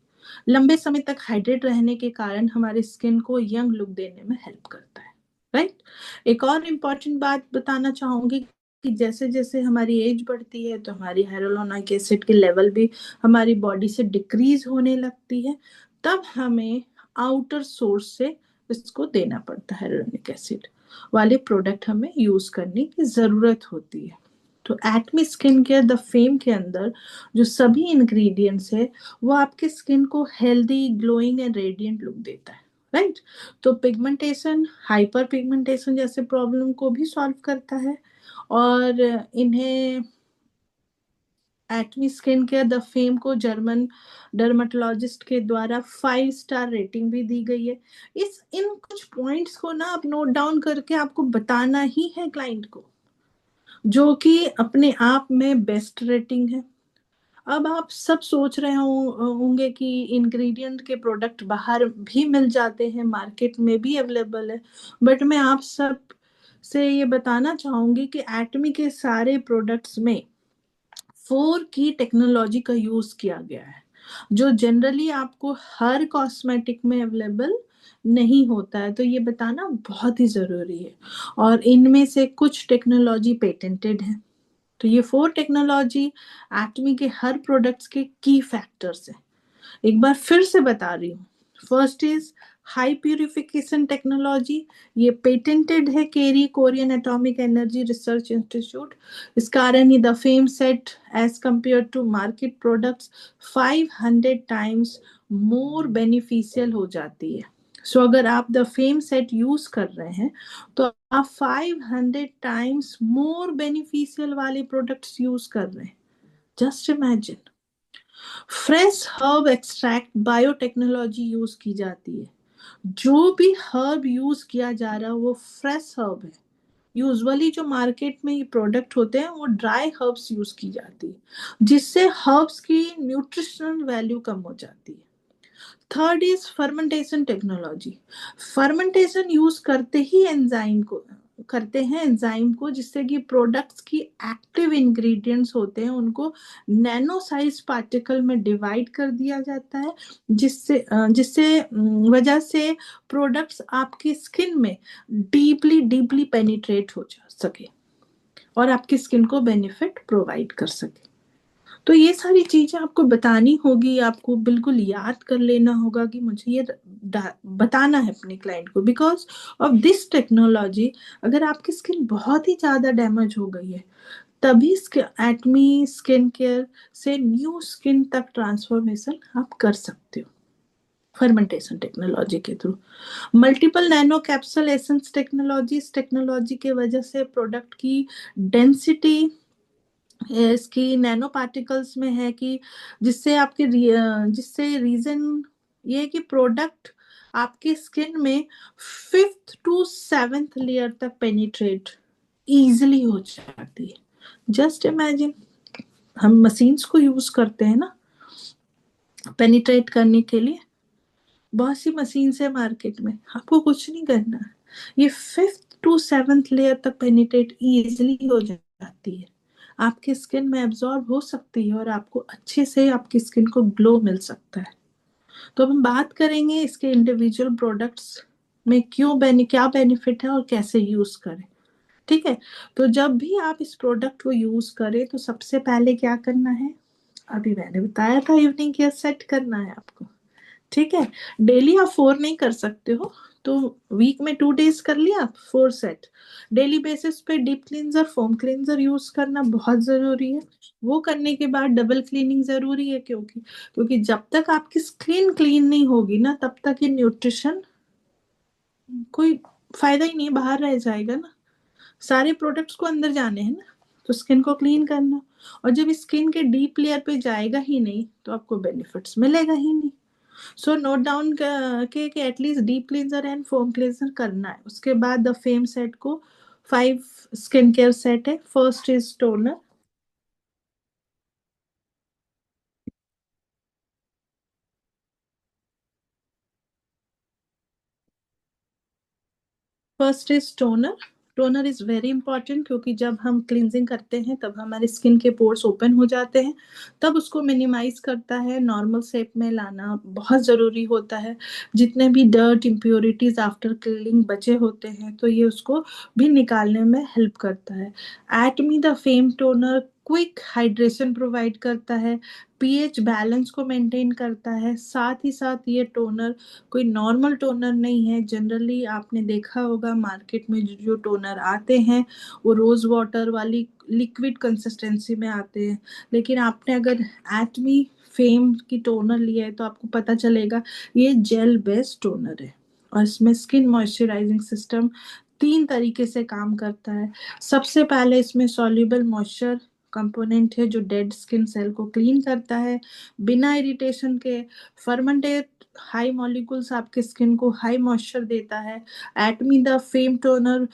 लंबे समय तक हाइड्रेट रहने के कारण हमारे स्किन को यंग लुक देने में हेल्प करता है। राइट? एक और इम्पॉर्टेंट बात बताना चाहूंगी कि जैसे जैसे हमारी एज बढ़ती है तो हमारी हाइलुरोनिक एसिड के लेवल भी हमारी बॉडी से डिक्रीज होने लगती है, तब हमें आउटर सोर्स से इसको देना पड़ता है। हाइलुरोनिक एसिड वाले प्रोडक्ट हमें यूज करने की जरूरत होती है। तो Acme skin care the fame के अंदर जो सभी इंग्रेडिएंट्स है वो आपके स्किन को healthy, glowing and radiant look देता है। राइट? तो पिगमेंटेशन, हाइपर पिगमेंटेशन जैसे प्रॉब्लम को भी सॉल्व करता है, और इन्हें Acme skin care the fame को जर्मन डर्मेटोलॉजिस्ट के द्वारा 5 स्टार रेटिंग भी दी गई है। इन कुछ पॉइंट्स को ना आप नोट डाउन करके आपको बताना ही है क्लाइंट को, जो कि अपने आप में बेस्ट रेटिंग है। अब आप सब सोच रहे होंगे कि इंग्रेडिएंट के प्रोडक्ट बाहर भी मिल जाते हैं, मार्केट में भी अवेलेबल है, बट मैं आप सब से ये बताना चाहूंगी कि एटमी के सारे प्रोडक्ट्स में 4 की टेक्नोलॉजी का यूज किया गया है, जो जनरली आपको हर कॉस्मेटिक में अवेलेबल नहीं होता है। तो ये बताना बहुत ही जरूरी है, और इनमें से कुछ टेक्नोलॉजी पेटेंटेड है। तो ये 4 टेक्नोलॉजी एटमी के हर प्रोडक्ट्स के की फैक्टर्स है। एक बार फिर से बता रही हूँ। First is high purification technology, ये पेटेंटेड है KAERI Korean atomic energy research institute. इस कारण ये the fame set as compare to market products 500 times more beneficial हो जाती है। सो अगर आप द फेम सेट यूज कर रहे हैं तो आप 500 टाइम्स मोर बेनिफिशियल वाले प्रोडक्ट्स यूज कर रहे हैं। Just imagine. Fresh herb extract biotechnology use की जाती है। जो भी हर्ब यूज किया जा रहा है वो फ्रेश हर्ब है। यूजुअली जो मार्केट में ये प्रोडक्ट होते हैं वो ड्राई हर्ब्स यूज की जाती है, जिससे हर्ब्स की न्यूट्रिशनल वैल्यू कम हो जाती है। Third is fermentation technology. Fermentation use करते हैं एंजाइम को, जिससे कि प्रोडक्ट्स की एक्टिव इंग्रेडिएंट्स होते हैं उनको नैनो साइज पार्टिकल में डिवाइड कर दिया जाता है, जिससे वजह से प्रोडक्ट्स आपकी स्किन में डीपली डीपली पेनिट्रेट हो जा सके और आपकी स्किन को बेनिफिट प्रोवाइड कर सके। तो ये सारी चीजें आपको बतानी होगी, आपको बिल्कुल याद कर लेना होगा कि मुझे ये बताना है अपने क्लाइंट को, बिकॉज ऑफ दिस टेक्नोलॉजी अगर आपकी स्किन बहुत ही ज्यादा डैमेज हो गई है तभी एटमी स्किन केयर से न्यू स्किन तक ट्रांसफॉर्मेशन आप कर सकते हो फर्मेंटेशन टेक्नोलॉजी के through. Multiple nano capsule essence technology के वजह से प्रोडक्ट की डेंसिटी इसकी नैनो पार्टिकल्स में है कि जिससे रीजन ये है कि प्रोडक्ट आपकी स्किन में 5th to 7th लेयर तक पेनिट्रेट इजीली हो जाती है। जस्ट इमेजिन, हम मशीन्स को यूज करते हैं ना पेनिट्रेट करने के लिए, बहुत सी मशीन है मार्केट में, आपको कुछ नहीं करना है, ये 5th to 7th लेयर तक पेनिट्रेट इजीली हो जाती है, आपकी स्किन में एब्जॉर्ब हो सकती है और आपको अच्छे से आपकी स्किन को ग्लो मिल सकता है। तो अब हम बात करेंगे इसके इंडिविजुअल प्रोडक्ट्स में क्या बेनिफिट है और कैसे यूज करें। ठीक है? तो जब भी आप इस प्रोडक्ट को यूज करें तो सबसे पहले क्या करना है, अभी मैंने बताया था इवनिंग केयर सेट करना है आपको। ठीक है। डेली आप 4 नहीं कर सकते हो, तो वीक में 2 डेज कर लिया आप 4 सेट। डेली बेसिस पे deep cleanser, foam cleanser use करना बहुत जरूरी है। वो करने के बाद डबल क्लीनिंग जरूरी है, क्योंकि जब तक आपकी स्किन क्लीन नहीं होगी ना, तब तक ये न्यूट्रिशन कोई फायदा ही नहीं, बाहर रह जाएगा ना। सारे प्रोडक्ट्स को अंदर जाने हैं ना, तो स्किन को क्लीन करना। और जब स्किन के डीप लेयर पे जाएगा ही नहीं, तो आपको बेनिफिट्स मिलेगा ही नहीं। सो नोट डाउन के at least deep cleanser and foam cleanser करना है। उसके बाद द फेम सेट को 5 स्किन केयर सेट है। First is toner. First is toner. Toner is very important, क्योंकि जब हम क्लींजिंग करते हैं तब हमारे स्किन के पोर्स ओपन हो जाते हैं, तब उसको मिनिमाइज करता है, नॉर्मल शेप में लाना बहुत ज़रूरी होता है। जितने भी डर्ट इम्प्योरिटीज आफ्टर क्लीनिंग बचे होते हैं, तो ये उसको भी निकालने में हेल्प करता है। Atomy the fame toner quick hydration provide करता है, पीएच बैलेंस को मेंटेन करता है। साथ ही साथ ये टोनर कोई नॉर्मल टोनर नहीं है। जनरली आपने देखा होगा मार्केट में जो टोनर आते हैं, वो रोज वाटर वाली लिक्विड कंसिस्टेंसी में आते हैं। लेकिन आपने अगर एटमी फेम की टोनर लिया है, तो आपको पता चलेगा ये जेल बेस्ड टोनर है। और इसमें स्किन मॉइस्चराइजिंग सिस्टम 3 तरीके से काम करता है। सबसे पहले इसमें सॉल्युबल मॉइस्चर कंपोनेंट है, जो डेड स्किन सेल को क्लीन करता है बिना इरिटेशन के। फर्मेंटेड हाई मॉलिक्यूल्स आपके स्किन को हाई मॉइस्चर देता है। Atomy the fame toner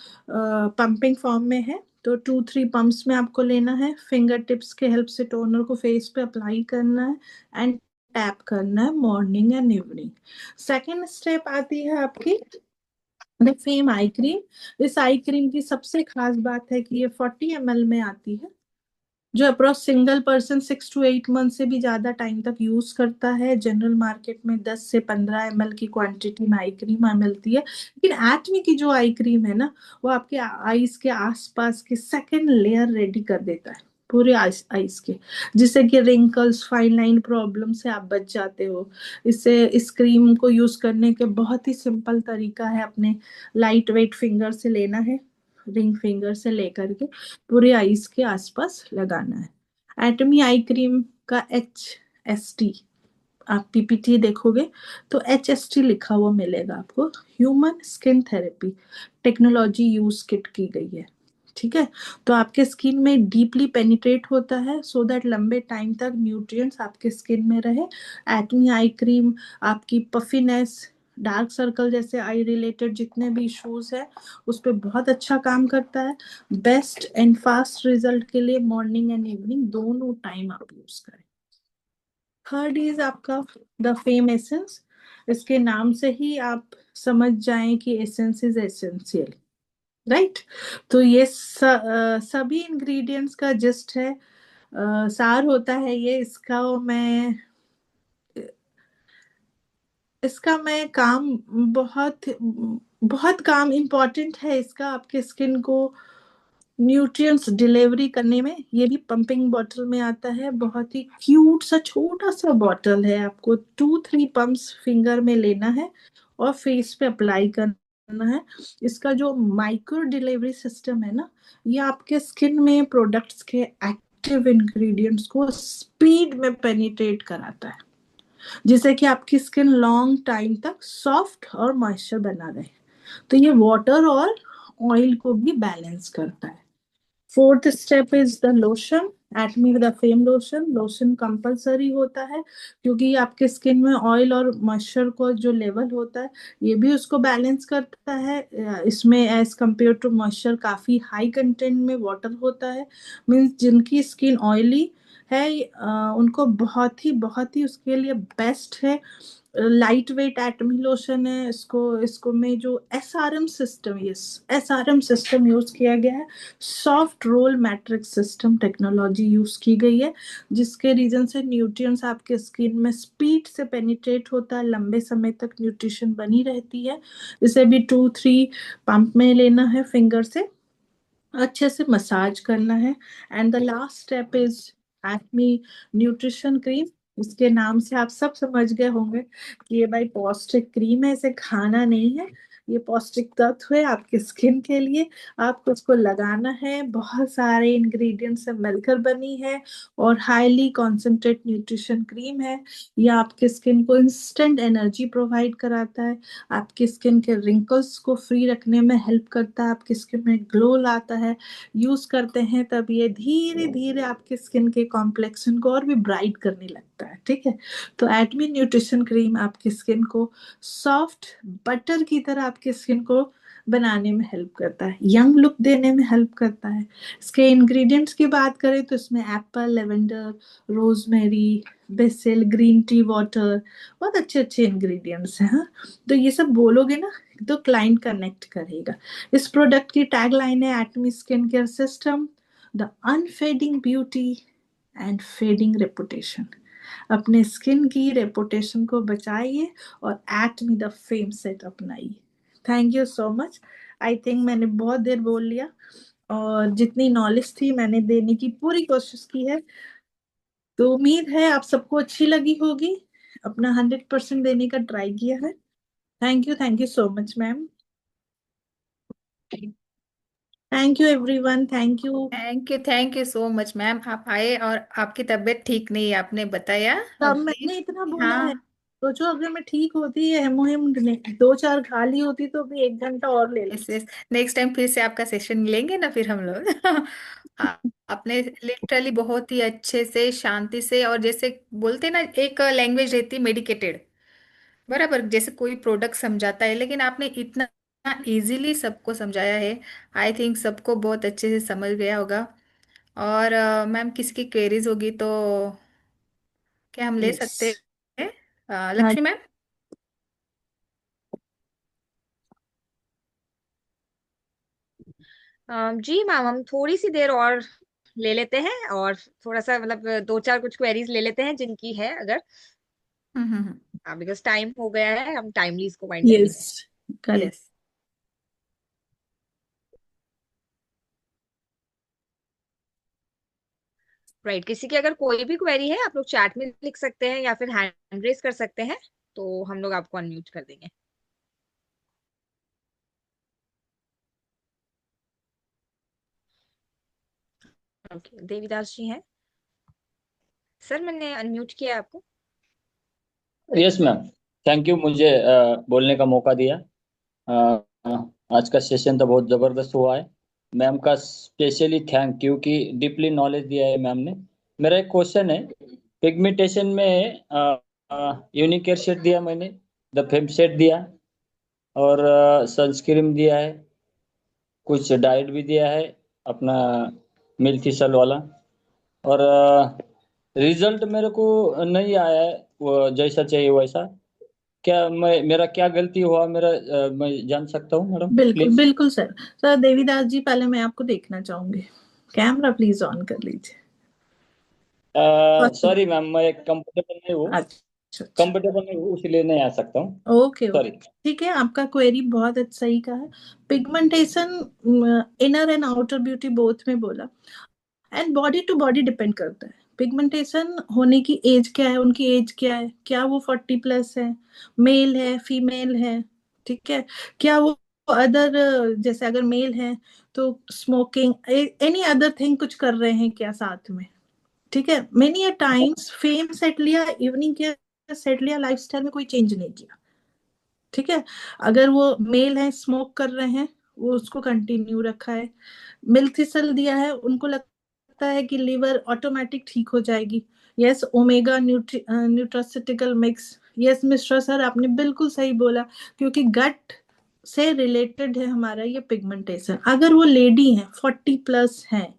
pumping form में है, तो 2-3 पंप्स में आपको लेना है। फिंगर टिप्स के हेल्प से टोनर को फेस पे अप्लाई करना है एंड टैप करना है morning and evening. Second step आती है आपकी द फेम आई क्रीम। इस आई क्रीम की सबसे खास बात है कि ये 40 ml में आती है, जो approx single person 6 to 8 month से भी ज्यादा टाइम तक यूज करता है। जनरल मार्केट में 10 से 15 ml की क्वांटिटी में आई क्रीम मिलती है, लेकिन एटमी की जो आई क्रीम है ना, वो आपके आईज के आसपास के सेकेंड लेयर रेडी कर देता है, पूरे आईज आईज के, जिससे कि रिंकल्स, फाइन लाइन प्रॉब्लम से आप बच जाते हो। इससे इस क्रीम को यूज करने के बहुत ही सिंपल तरीका है। अपने लाइट वेट फिंगर से लेना है, रिंग फिंगर से लेकर के पूरे आईज के आसपास लगाना है। एटमी आई क्रीम का HST, आप पीपीटी देखोगे तो HST लिखा हुआ मिलेगा आपको। Human skin therapy technology use kit की गई है। ठीक है, तो आपके स्किन में डीपली पेनिट्रेट होता है, सो दैट लंबे टाइम तक न्यूट्रिएंट्स आपके स्किन में रहे। एटमी आई क्रीम आपकी पफिनेस, डार्क सर्कल जैसे आई रिलेटेड जितने भी इश्यूज है, उस पर बहुत अच्छा काम करता है। बेस्ट एंड फास्ट रिजल्ट के लिए मॉर्निंग एंड इवनिंग दोनों टाइम आप यूज करें। थर्ड इज आपका द फेम एसेंस। इसके नाम से ही आप समझ जाएं कि एसेंस इज एसेंशियल, राइट। तो ये सभी इंग्रेडिएंट्स का जस्ट है, सार होता है ये। इसका मैं काम बहुत बहुत काम इम्पोर्टेंट है इसका, आपके स्किन को न्यूट्रिएंट्स डिलीवरी करने में। ये भी पंपिंग बॉटल में आता है, बहुत ही क्यूट सा छोटा सा बॉटल है। आपको 2-3 पंप्स फिंगर में लेना है और फेस पे अप्लाई करना है। इसका जो माइक्रो डिलीवरी सिस्टम है ना, ये आपके स्किन में प्रोडक्ट्स के एक्टिव इंग्रेडिएंट्स को स्पीड में पेनिट्रेट कराता है, जिससे कि आपकी स्किन लॉन्ग टाइम तक सॉफ्ट और मॉइस्चर बना रहे। तो ये वाटर और ऑयल को भी बैलेंस करता है। Fourth step is the lotion. Atomy the fame lotion. Lotion compulsory होता है, क्योंकि ये आपके स्किन में ऑयल और मॉइस्चर को जो लेवल होता है, ये भी उसको बैलेंस करता है। इसमें एज कंपेयर टू मॉइस्चर काफी हाई कंटेंट में वाटर होता है। मीन्स जिनकी स्किन ऑयली है, उनको बहुत ही उसके लिए बेस्ट है। लाइट वेट एटमी लोशन है। इसको में जो SRM system, SRM system use किया गया है। Soft roll matrix system technology use की गई है, जिसके रीजन से न्यूट्रिएंट्स आपके स्किन में स्पीड से पेनिट्रेट होता है, लंबे समय तक न्यूट्रिशन बनी रहती है। इसे भी 2-3 पंप में लेना है, फिंगर से अच्छे से मसाज करना है। And the last step is acme nutrition cream. इसके नाम से आप सब समझ गए होंगे कि ये भाई पौष्टिक क्रीम है, इसे खाना नहीं है, ये पौष्टिक तत्व है आपकी स्किन के लिए। आपको इसको लगाना है, बहुत सारे इंग्रेडिएंट से मिलकर बनी है और हाईली कॉन्सेंट्रेट न्यूट्रिशन क्रीम है। ये आपके स्किन को इंस्टेंट एनर्जी प्रोवाइड कराता है, आपकी स्किन के रिंकल्स को फ्री रखने में हेल्प करता है, आपकी स्किन में ग्लो लाता है। यूज करते हैं तब ये धीरे धीरे आपके स्किन के कॉम्प्लेक्शन को और भी ब्राइट करने लगता है, ठीक है। तो एटमी न्यूट्रिशन क्रीम आपकी स्किन को सॉफ्ट बटर की तरह आपकी स्किन को बनाने में हेल्प करता है, यंग लुक देने में हेल्प करता है। इसके इंग्रेडिएंट्स की बात करें तो इसमें Apple, lavender, rosemary, BECIL, green tea water, बहुत अच्छे अच्छे इंग्रेडिएंट्स हैं। हाँ, तो ये सब बोलोगे ना तो क्लाइंट कनेक्ट करेगा। इस प्रोडक्ट की टैगलाइन है Atomy skin care system, the unfading beauty and fading reputation. अपने स्किन की रेपुटेशन को बचाइए और एटमी द फेम सेट अपनाइए। Thank you so much. I think मैंने बहुत देर बोल लिया और जितनी नॉलेज थी मैंने देने की पूरी कोशिश की है, तो उम्मीद है आप सबको अच्छी लगी होगी। अपना 100% देने का ट्राई किया है। Thank you so much ma'am. Thank you everyone, thank you. Thank you so much ma'am, आप आए और आपकी तबीयत ठीक नहीं है आपने बताया। तब प्लीज। मैंने इतना बोला है, हाँ। सोचो अगर मैं ठीक होती है हेमोहिम दो चार खा ली होती तो भी 1 घंटा और ले यस लेती। यस, नेक्स्ट टाइम फिर से आपका सेशन लेंगे ना फिर हम लोग। आ- आपने लिटरली बहुत ही अच्छे से शांति से, और जैसे बोलते ना एक लैंग्वेज रहती है मेडिकेटेड, बराबर जैसे कोई प्रोडक्ट समझाता है, लेकिन आपने इतना इजीली सबको समझाया है। आई थिंक सबको बहुत अच्छे से समझ गया होगा। और मैम किसी की क्वेरीज होगी तो क्या हम ले यस। सकते हैं? हाँ। लक्ष्मी मैम। जी मैम, हम थोड़ी सी देर और ले लेते हैं, और थोड़ा सा मतलब दो चार कुछ क्वेरीज ले लेते हैं जिनकी है अगर, बिकॉज टाइम हो गया है, हम टाइमली इसको वाइंड अप यस, कीजिए। करेक्ट। यस। राइट, किसी की अगर कोई भी क्वेरी है आप लोग चैट में लिख सकते हैं या फिर हैंड रेस कर सकते हैं, तो हम लोग आपको अनम्यूट कर देंगे। ओके, देवीदास जी हैं सर, मैंने अनम्यूट किया आपको। Yes ma'am. थैंक यू, मुझे बोलने का मौका दिया। आज का सेशन तो बहुत ज़बरदस्त हुआ है। मैम का स्पेशली थैंक यू कि डीपली नॉलेज दिया है मैम ने। मेरा एक क्वेश्चन है, पिगमेंटेशन में यूनिक सेट दिया मैंने, द फेम सेट दिया, और सनस्क्रीन दिया है, कुछ डाइट भी दिया है अपना मिल्थीसल वाला, और रिजल्ट मेरे को नहीं आया है वो जैसा चाहिए वैसा। क्या मेरा क्या गलती हुआ मेरा, मैं जान सकता हूँ मैडम बिल्कुल प्लीज? बिल्कुल सर। सर देवीदास जी, पहले मैं आपको देखना चाहूंगी, कैमरा प्लीज ऑन कर लीजिए। सॉरी मैम, मैं कंफर्टेबल नहीं हूँ, अच्छा अच्छा। इसलिए नहीं आ सकता हूँ। Okay sorry. ओके, ठीक है, आपका क्वेरी बहुत सही का है। Pigmentation inner and outer beauty both में बोला, and body to body depend करता है। पिगमेंटेशन होने की एज क्या है, उनकी एज क्या है, क्या वो 40+ है, मेल है, फीमेल है, ठीक है, क्या वो अदर, जैसे अगर मेल है तो स्मोकिंग एनी अदर थिंग कुछ कर रहे हैं क्या साथ में, ठीक है। Many a times fame set लिया, इवनिंग केयर सेट लिया, लाइफस्टाइल में कोई चेंज नहीं किया, ठीक है। अगर वो मेल है, स्मोक कर रहे हैं, वो उसको कंटिन्यू रखा है, मिल्थिसल दिया है, उनको लगता है कि लिवर ऑटोमेटिक ठीक हो जाएगी। Yes, omega nutraceutical mix. Yes Mishra sir, आपने बिल्कुल सही बोला, क्योंकि गट से रिलेटेड है हमारा ये पिगमेंटेशन। अगर वो लेडी है, 40+ है,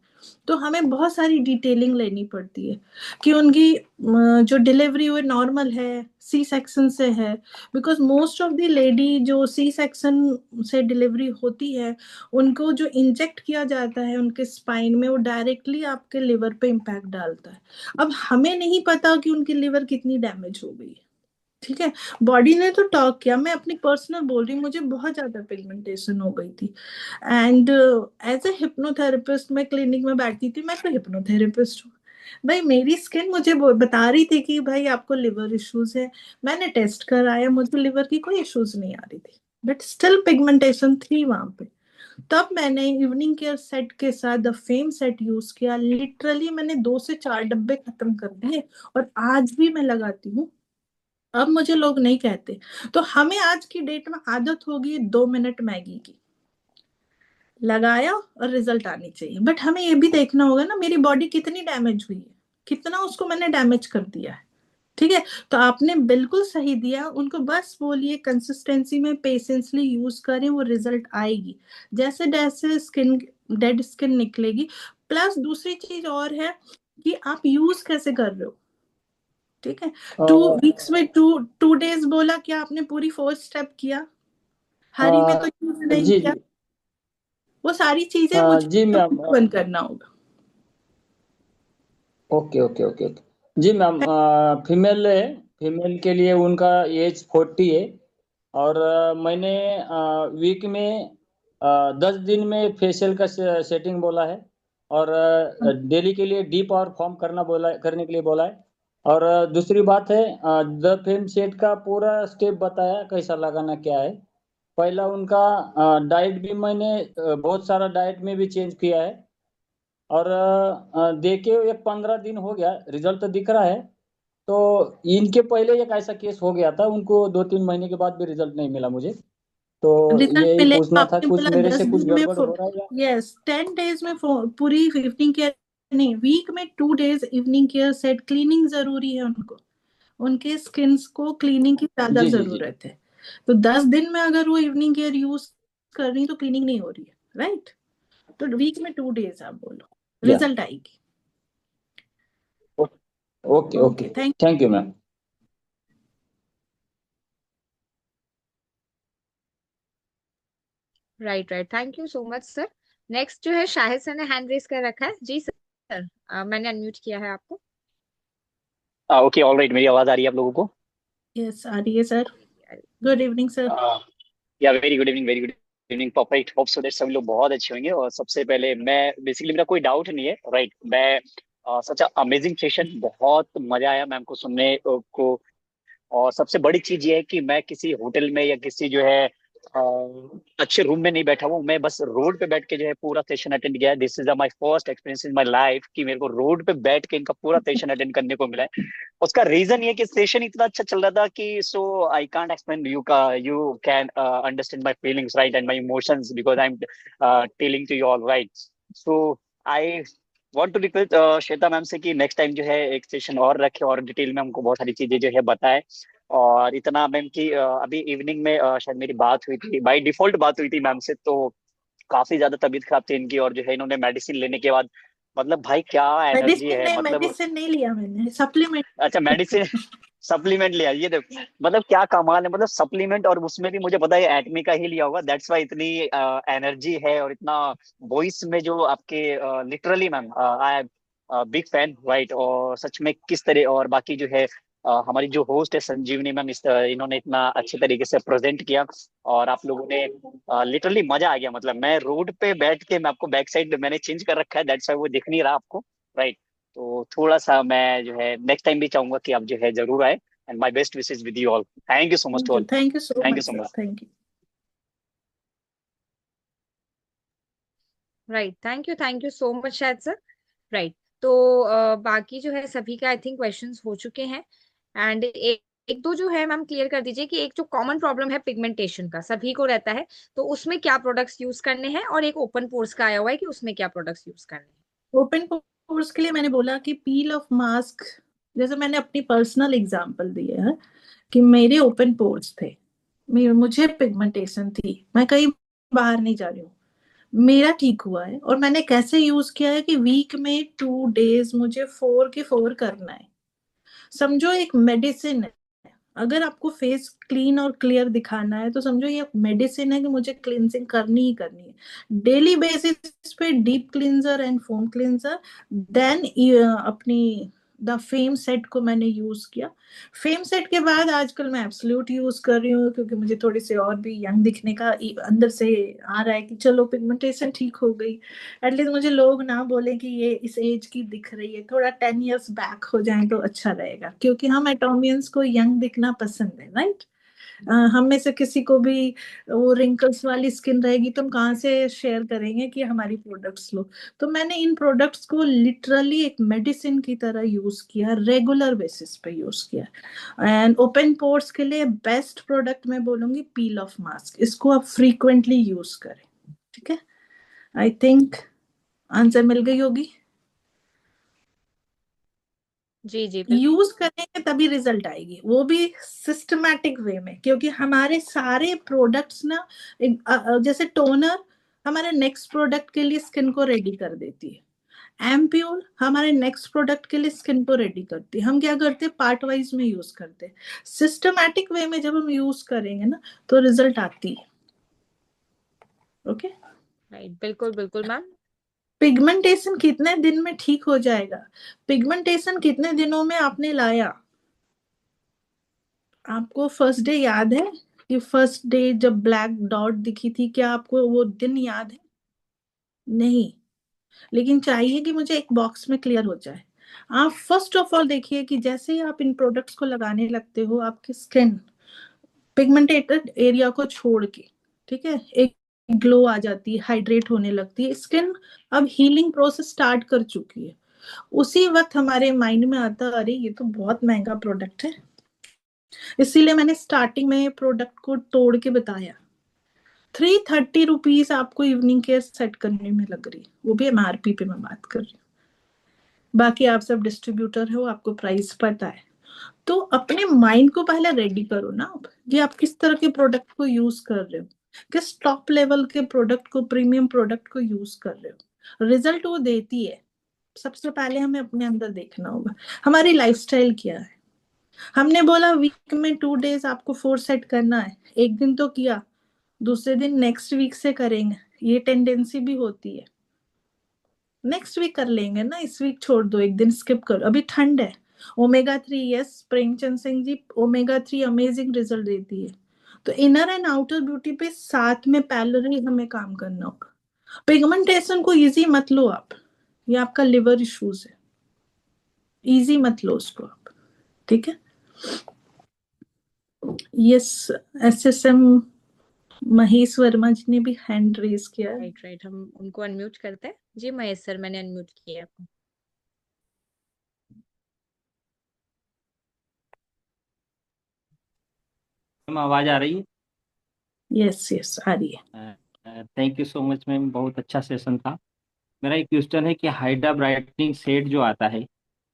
तो हमें बहुत सारी डिटेलिंग लेनी पड़ती है कि उनकी जो डिलीवरी हुई नॉर्मल है, सी सेक्शन से है। Because most of the lady जो सी सेक्शन से डिलीवरी होती है, उनको जो इंजेक्ट किया जाता है उनके स्पाइन में, वो डायरेक्टली आपके लिवर पे इम्पैक्ट डालता है। अब हमें नहीं पता कि उनकी लिवर कितनी डैमेज हो गई, ठीक है। बॉडी ने तो टॉक किया, मैं अपनी पर्सनल बोल रही हूँ, मुझे बहुत ज्यादा पिगमेंटेशन हो गई थी। एंड एज ए हिप्नोथेरेपिस्ट मैं क्लिनिक में बैठती थी, मैं तो हिप्नोथेरेपिस्ट हूँ, भाई मेरी स्किन मुझे बता रही थी कि भाई आपको लिवर इश्यूज है। मैंने टेस्ट कराया, मुझे लिवर की कोई इश्यूज नहीं आ रही थी, बट स्टिल पिगमेंटेशन थी वहां पे। तब मैंने इवनिंग केयर सेट के साथ द फेम सेट यूज किया। लिटरली मैंने 2 से 4 डब्बे खत्म कर दिए और आज भी मैं लगाती हूँ। अब मुझे लोग नहीं कहते। तो हमें आज की डेट में आदत होगी 2 मिनट मैगी की, लगाया और रिजल्ट आनी चाहिए। बट हमें ये भी देखना होगा ना मेरी बॉडी कितनी डैमेज हुई है, कितना उसको मैंने डैमेज कर दिया है। ठीक है, तो आपने बिल्कुल सही दिया। उनको बस बोलिए कंसिस्टेंसी में पेशेंसली यूज करें, वो रिजल्ट आएगी। जैसे जैसे स्किन डेड स्किन निकलेगी। प्लस दूसरी चीज और है कि आप यूज कैसे कर रहे हो। ठीक है, 2 वीक्स में टू 2 डेज बोला, क्या आपने पूरी 4 स्टेप किया? हरी में तो यूज नहीं जी किया। जी। वो सारी चीजें मुझे जी मैम। बंद करना होगा। Okay okay okay okay. जी मैम, फीमेल है, फीमेल के लिए उनका एज 40 है। और मैंने वीक में 10 दिन में फेशियल का सेटिंग बोला है। और डेली के लिए डीप और फॉर्म करना बोला करने के लिए बोला है। और दूसरी बात है, द फेम सेट का पूरा स्टेप बताया कैसा लगाना क्या है। पहला उनका डाइट भी मैंने बहुत सारा डाइट में भी चेंज किया है। और देखे एक 15 दिन हो गया, रिजल्ट तो दिख रहा है। तो इनके पहले एक ऐसा केस हो गया था, उनको 2-3 महीने के बाद भी रिजल्ट नहीं मिला मुझे। तो रिजल्ट यही मिलेगा, पूछना था, आपने कुछ बोला मेरे दस से कुछ दिन में गड़बड़ हो रहा है या? यस 10 डेज में पूरी इवनिंग केयर नहीं, वीक में 2 days evening care set. Cleaning जरूरी है उनको, उनके स्किन्स को क्लीनिंग की ज्यादा जी जी जी। जरूरत है। तो 10 दिन में अगर वो इवनिंग केयर यूज कर रही तो क्लीनिंग नहीं हो रही है, राइट? तो वीक में 2 डेज आप बोलो, या। रिजल्ट आएगी। Okay okay. Okay, thank thank you ma'am. Right right, thank you so much sir. Next जो है शाहिद सर ने हैंड रेस कर रखा है। जी सर, मैंने अनम्यूट किया है आपको। Okay, all right. मेरी आवाज आ रही है आप लोगों को? यस, आ रही है sir. Good evening sir. Yeah very good evening, very good evening. Perfect, hope so that सभी लोग बहुत अच्छे होंगे। और सबसे पहले मैं बेसिकली, मेरा कोई डाउट नहीं है, राइट। मैं सच अमेजिंग सेशन, बहुत मजा आया मैम को सुनने को। और सबसे बड़ी चीज ये है कि मैं किसी होटल में या किसी जो है अ, अच्छे रूम में नहीं बैठा हूँ। मैं बस रोड पे बैठ के जो है पूरा सेशन अटेंड किया है। This is my first experience in my life कि मेरे को रोड पे बैठ के इनका पूरा सेशन अटेंड करने को मिला है। उसका रीजन ये कि सेशन इतना अच्छा चल रहा था कि so I can't explain, you can understand my feelings, right, and my emotions, because I am telling to you all, right. So I want to request Shweta ma'am से कि नेक्स्ट टाइम जो है एक सेशन और रखे और डिटेल में हमको बहुत सारी चीजें जो है बताए। और इतना मैम की अभी इवनिंग में शायद मेरी बात हुई थी, बाय डिफॉल्ट बात हुई थी मैम से। तो काफी ज्यादा तबीयत खराब थी इनकी, और जो है इन्होंने मेडिसिन लेने के बाद, मतलब भाई क्या एनर्जी मेडिसिन है, नहीं, मतलब। मेडिसिन नहीं लिया मैंने, सप्लीमेंट। अच्छा, मेडिसिन सप्लीमेंट लिया, ये देखो मतलब क्या कमाल है, मतलब सप्लीमेंट, और उसमें भी मुझे पता है एटमी का ही लिया होगा, दैट्स वाई इतनी एनर्जी है और इतना वॉइस में जो आपके, literally ma'am I am big fan, right. और सच में किस तरह, और बाकी जो है हमारी जो होस्ट है संजीवनी मैम, इन्होंने इतना अच्छे तरीके से प्रेजेंट किया। और आप लोगों ने लिटरली मजा आ गया। मतलब मैं रोड पे बैठ के, मैं आपको बैक साइड मैंने चेंज कर रखा है, दैट्स वाई वो दिख नहीं रहा आपको, राइट। तो थोड़ा सा मैं जो है नेक्स्ट टाइम भी चाहूंगा कि आप जो है जरूर आए। And my best wishes with you all. Thank you so much to all. Thank you so thank you much so sir, much. Thank you. Right, thank you so much शायद sir. Right, तो बाकी जो है सभी का I think questions हो चुके हैं। एंड एक दो जो है मैम क्लियर कर दीजिए कि एक जो कॉमन प्रॉब्लम है पिगमेंटेशन का सभी को रहता है, तो उसमें क्या प्रोडक्ट्स यूज करने हैं, और एक ओपन पोर्स का आया हुआ है कि उसमें क्या प्रोडक्ट्स यूज करने हैं। ओपन पोर्स के लिए मैंने बोला कि पील ऑफ मास्क, जैसे मैंने अपनी पर्सनल एग्जांपल दी है कि मेरे ओपन पोर्स थे, मुझे पिगमेंटेशन थी, मैं कहीं बाहर नहीं जा रही हूँ, मेरा ठीक हुआ है। और मैंने कैसे यूज किया है कि वीक में 2 डेज मुझे 4 के 4 करना है। समझो एक मेडिसिन है। अगर आपको फेस क्लीन और क्लियर दिखाना है तो समझो ये मेडिसिन है कि मुझे क्लींजिंग करनी ही करनी है डेली बेसिस पे, deep cleanser and foam cleanser, then अपनी द फेम सेट को मैंने यूज किया। फेम सेट के बाद आजकल मैं एब्सोल्यूट यूज कर रही हूँ, क्योंकि मुझे थोड़ी सी और भी यंग दिखने का अंदर से आ रहा है कि चलो पिगमेंटेशन ठीक हो गई, एटलीस्ट मुझे लोग ना बोले कि ये इस एज की दिख रही है, थोड़ा 10 years बैक हो जाए तो अच्छा रहेगा, क्योंकि हम एटोमियंस को यंग दिखना पसंद है, राइट। हम में से किसी को भी वो रिंकल्स वाली स्किन रहेगी तो हम कहाँ से शेयर करेंगे कि हमारी प्रोडक्ट्स लो। तो मैंने इन प्रोडक्ट्स को लिटरली एक मेडिसिन की तरह यूज किया, रेगुलर बेसिस पे यूज किया। एंड ओपन पोर्स के लिए बेस्ट प्रोडक्ट मैं बोलूंगी पील ऑफ मास्क, इसको आप फ्रीक्वेंटली यूज करें, ठीक है। आई थिंक आंसर मिल गई होगी। जी जी बिल्कुल। यूज करेंगे तभी रिजल्ट आएगी, वो भी सिस्टमैटिक वे में, क्योंकि हमारे सारे प्रोडक्ट्स ना जैसे टोनर हमारे नेक्स्ट प्रोडक्ट के लिए स्किन को रेडी कर देती है, एम्प्यूल हमारे नेक्स्ट प्रोडक्ट के लिए स्किन को रेडी करती है। हम क्या करते हैं, पार्ट वाइज में यूज करते हैं। सिस्टमैटिक वे में जब हम यूज करेंगे ना तो रिजल्ट आती है। ओके, राइट, बिल्कुल बिल्कुल मैम। पिगमेंटेशन कितने दिन में ठीक हो जाएगा, पिगमेंटेशन कितने दिनों में आपने लाया। आपको फर्स्ट डे याद है कि फर्स्ट डे जब ब्लैक डॉट दिखी थी, क्या आपको वो दिन याद है? नहीं। लेकिन चाहिए कि मुझे एक बॉक्स में क्लियर हो जाए। आप फर्स्ट ऑफ ऑल देखिए कि जैसे ही आप इन प्रोडक्ट्स को लगाने लगते हो, आपकी स्किन पिगमेंटेटेड एरिया को छोड़ के, ठीक है, एक ग्लो आ जाती है, हाइड्रेट होने लगती है स्किन। अब हीलिंग प्रोसेस स्टार्ट कर चुकी है। उसी वक्त हमारे माइंड में आता है, अरे ये तो बहुत महंगा प्रोडक्ट है। इसीलिए मैंने स्टार्टिंग में प्रोडक्ट को तोड़ के बताया। 330 रुपीज आपको इवनिंग केयर सेट करने में लग रही, वो भी एमआरपी पे मैं बात कर रही हूँ। बाकी आप सब डिस्ट्रीब्यूटर हो, आपको प्राइस पता है। तो अपने माइंड को पहले रेडी करो ना, कि आप किस तरह के प्रोडक्ट को यूज कर रहे हो, किस टॉप लेवल के प्रोडक्ट को, प्रीमियम प्रोडक्ट को यूज कर रहे हो। रिजल्ट वो देती है। सबसे पहले हमें अपने अंदर देखना होगा हमारी लाइफस्टाइल क्या है। हमने बोला वीक में 2 days आपको 4 सेट करना है, एक दिन तो किया, दूसरे दिन नेक्स्ट वीक से करेंगे, ये टेंडेंसी भी होती है। नेक्स्ट वीक कर लेंगे ना, इस वीक छोड़ दो, एक दिन स्किप करो, अभी ठंड है। Omega 3, yes Premchand Singh ji, omega 3 amazing result देती है। तो इनर एंड आउटर ब्यूटी पे साथ में पैरेलली हमें काम करना होगा। पिगमेंटेशन को इजी मत लो आप, ये आपका लिवर इश्यूज है, इजी मत लो उसको आप, ठीक है। यस, एसएसएम महेश वर्मा जी ने भी हैंड रेज किया है। राइट राइट, हम उनको अनम्यूट करते हैं। जी महेश सर, मैंने अनम्यूट किया आपको। मैम आवाज आ रही है? यस यस आ रही है। Thank you so much ma'am, बहुत अच्छा सेशन था। मेरा एक क्वेश्चन है कि हाइड्रा ब्राइटनिंग सेट जो आता है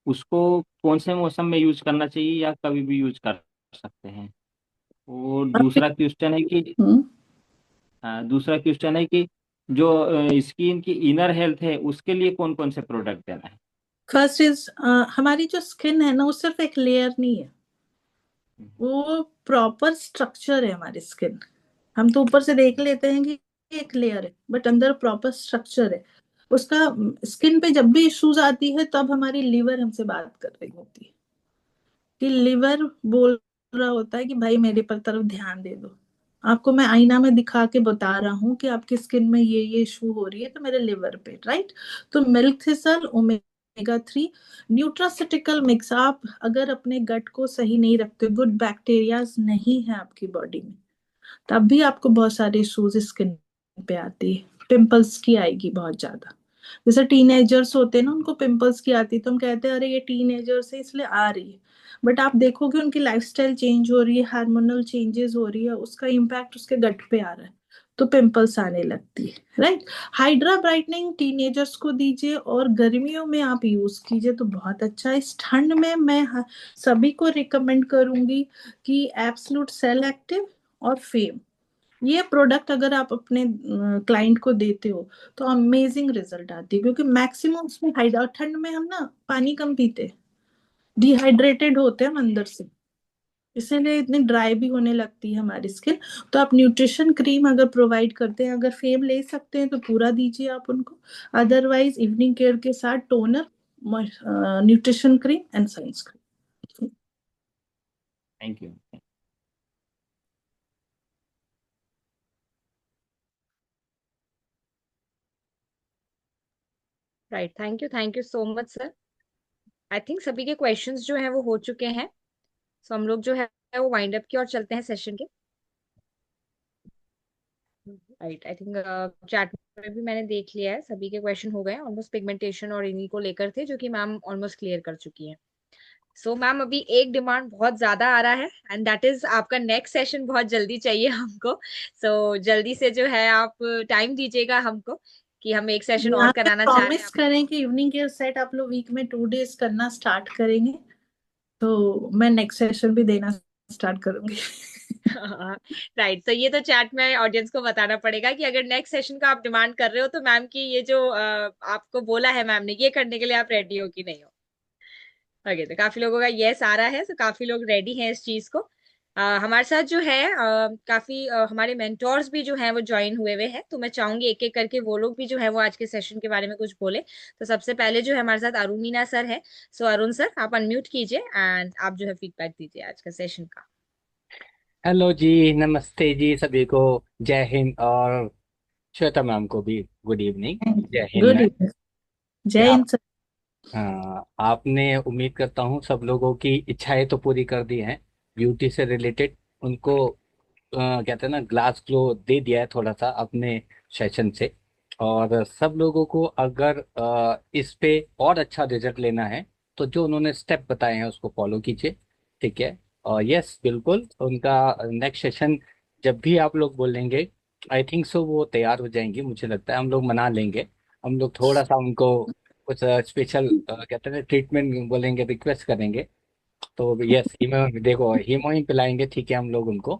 उसको कौन से मौसम में यूज करना चाहिए या कभी भी यूज कर सकते हैं? और हम्म, दूसरा क्वेश्चन है कि जो स्किन की इनर हेल्थ है उसके लिए कौन कौन से प्रोडक्ट देना है? फर्स्ट इज हमारी जो स्किन है ना, वो सिर्फ एक लेयर नहीं है, वो प्रॉपर स्ट्रक्चर है हमारी स्किन। हम तो ऊपर से देख लेते हैं कि एक लेयर है, बट अंदर प्रॉपर स्ट्रक्चर है उसका। स्किन पे जब भी इश्यूज आती है तब हमारी लिवर हमसे बात कर रही होती है, कि लिवर बोल रहा होता है कि भाई मेरे पर तरफ ध्यान दे दो। आपको मैं आईना में दिखा के बता रहा हूँ कि आपकी स्किन में ये इशू हो रही है, तो मेरे लिवर पे, राइट। तो milk thistle, omega 3, nutraceutical mix, आप अगर अपने गट को सही नहीं रखते, गुड बैक्टीरियाज नहीं है आपकी बॉडी में, तब भी आपको बहुत सारे इश्यूज स्किन पे आती है। पिंपल्स की आएगी बहुत ज्यादा, जैसे टीनेजर्स होते हैं ना, उनको पिंपल्स की आती है तो हम कहते हैं अरे ये टीनेजर्स है इसलिए आ रही है। बट आप देखोगे उनकी लाइफस्टाइल चेंज हो रही है, हार्मोनल चेंजेस हो रही है, उसका इम्पैक्ट उसके गट पे आ रहा है, तो पिंपल्स आने लगती है, राइट। हाइड्रा ब्राइटनिंग टीनेजर्स को दीजिए और गर्मियों में आप यूज कीजिए तो बहुत अच्छा है। इस ठंड में मैं सभी को रिकमेंड करूंगी कि एब्सोल्यूट सेल एक्टिव और फेम, ये प्रोडक्ट अगर आप अपने क्लाइंट को देते हो तो अमेजिंग रिजल्ट आती है, क्योंकि मैक्सिमम उसमें हाइड्रा, ठंड में हम ना पानी कम पीते, डिहाइड्रेटेड होते हैं हम अंदर से, इसीलिए इतनी ड्राई भी होने लगती है हमारी स्किन। तो आप न्यूट्रिशन क्रीम अगर प्रोवाइड करते हैं, अगर फेम ले सकते हैं तो पूरा दीजिए आप उनको, अदरवाइज इवनिंग केयर के साथ toner nutrition cream and science cream. Thank you. Right, thank you so much sir. I think सभी के क्वेश्चंस जो हैं वो हो चुके हैं, सो हम लोग जो है वो वाइंड अप की ओर चलते हैं सेशन के। राइट, आई थिंक चैट में भी मैंने देख लिया है, सभी के क्वेश्चन हो गए ऑलमोस्ट, पिगमेंटेशन और इन्हीं को लेकर थे जो कि मैम ऑलमोस्ट क्लियर कर चुकी हैं। सो मैम अभी एक डिमांड बहुत ज्यादा आ रहा है एंड दैट इज आपका नेक्स्ट सेशन बहुत जल्दी चाहिए हमको। सो जल्दी से जो है आप टाइम दीजिएगा हमको कि हम एक सेशन और यहाँ पे कराना चाह रहे प्रॉमिस हैं। करें कि इवनिंग केयर सेट आप लोग वीक में 2 days करना स्टार्ट करेंगे, तो मैं नेक्स्ट सेशन भी देना स्टार्ट करूंगी। राइट, तो ये तो चैट में ऑडियंस को बताना पड़ेगा कि अगर नेक्स्ट सेशन का आप डिमांड कर रहे हो तो मैम की ये जो आपको बोला है मैम ने ये करने के लिए आप रेडी हो कि नहीं हो। ओके, तो काफी लोगों का यस आ रहा है, तो काफी लोग रेडी हैं इस चीज को। हमारे साथ जो है काफी हमारे मेंटोर्स भी जो हैं वो ज्वाइन हुए हुए हैं, तो मैं चाहूंगी एक एक करके वो लोग भी जो है वो आज के सेशन के बारे में कुछ बोले। तो सबसे पहले जो है हमारे साथ अरुण मीना सर है। सो अरुण सर आप अनम्यूट कीजिए एंड आप जो है फीडबैक दीजिए आज का सेशन का। हेलो जी, नमस्ते जी सभी को। जय हिंद, और श्वेता मैम को भी गुड इवनिंग। जय हिंद गुड मैम। इवनिंग, जय क्या हिंद सर। आपने, उम्मीद करता हूँ सब लोगों की इच्छाएं तो पूरी कर दी हैं, ब्यूटी से रिलेटेड उनको कहते हैं ना ग्लास ग्लो दे दिया है थोड़ा सा अपने सेशन से। और सब लोगों को अगर इस पे और अच्छा रिजल्ट लेना है तो जो उन्होंने स्टेप बताए हैं उसको फॉलो कीजिए, ठीक है। और यस, बिल्कुल उनका नेक्स्ट सेशन जब भी आप लोग बोलेंगे, आई थिंक सो वो तैयार हो जाएंगी, मुझे लगता है हम लोग मना लेंगे। हम लोग थोड़ा सा उनको कुछ स्पेशल कहते हैं ट्रीटमेंट बोलेंगे, रिक्वेस्ट करेंगे। तो यस, हीमो देखो, हीमो ही पिलाएंगे, ठीक है हम लोग उनको,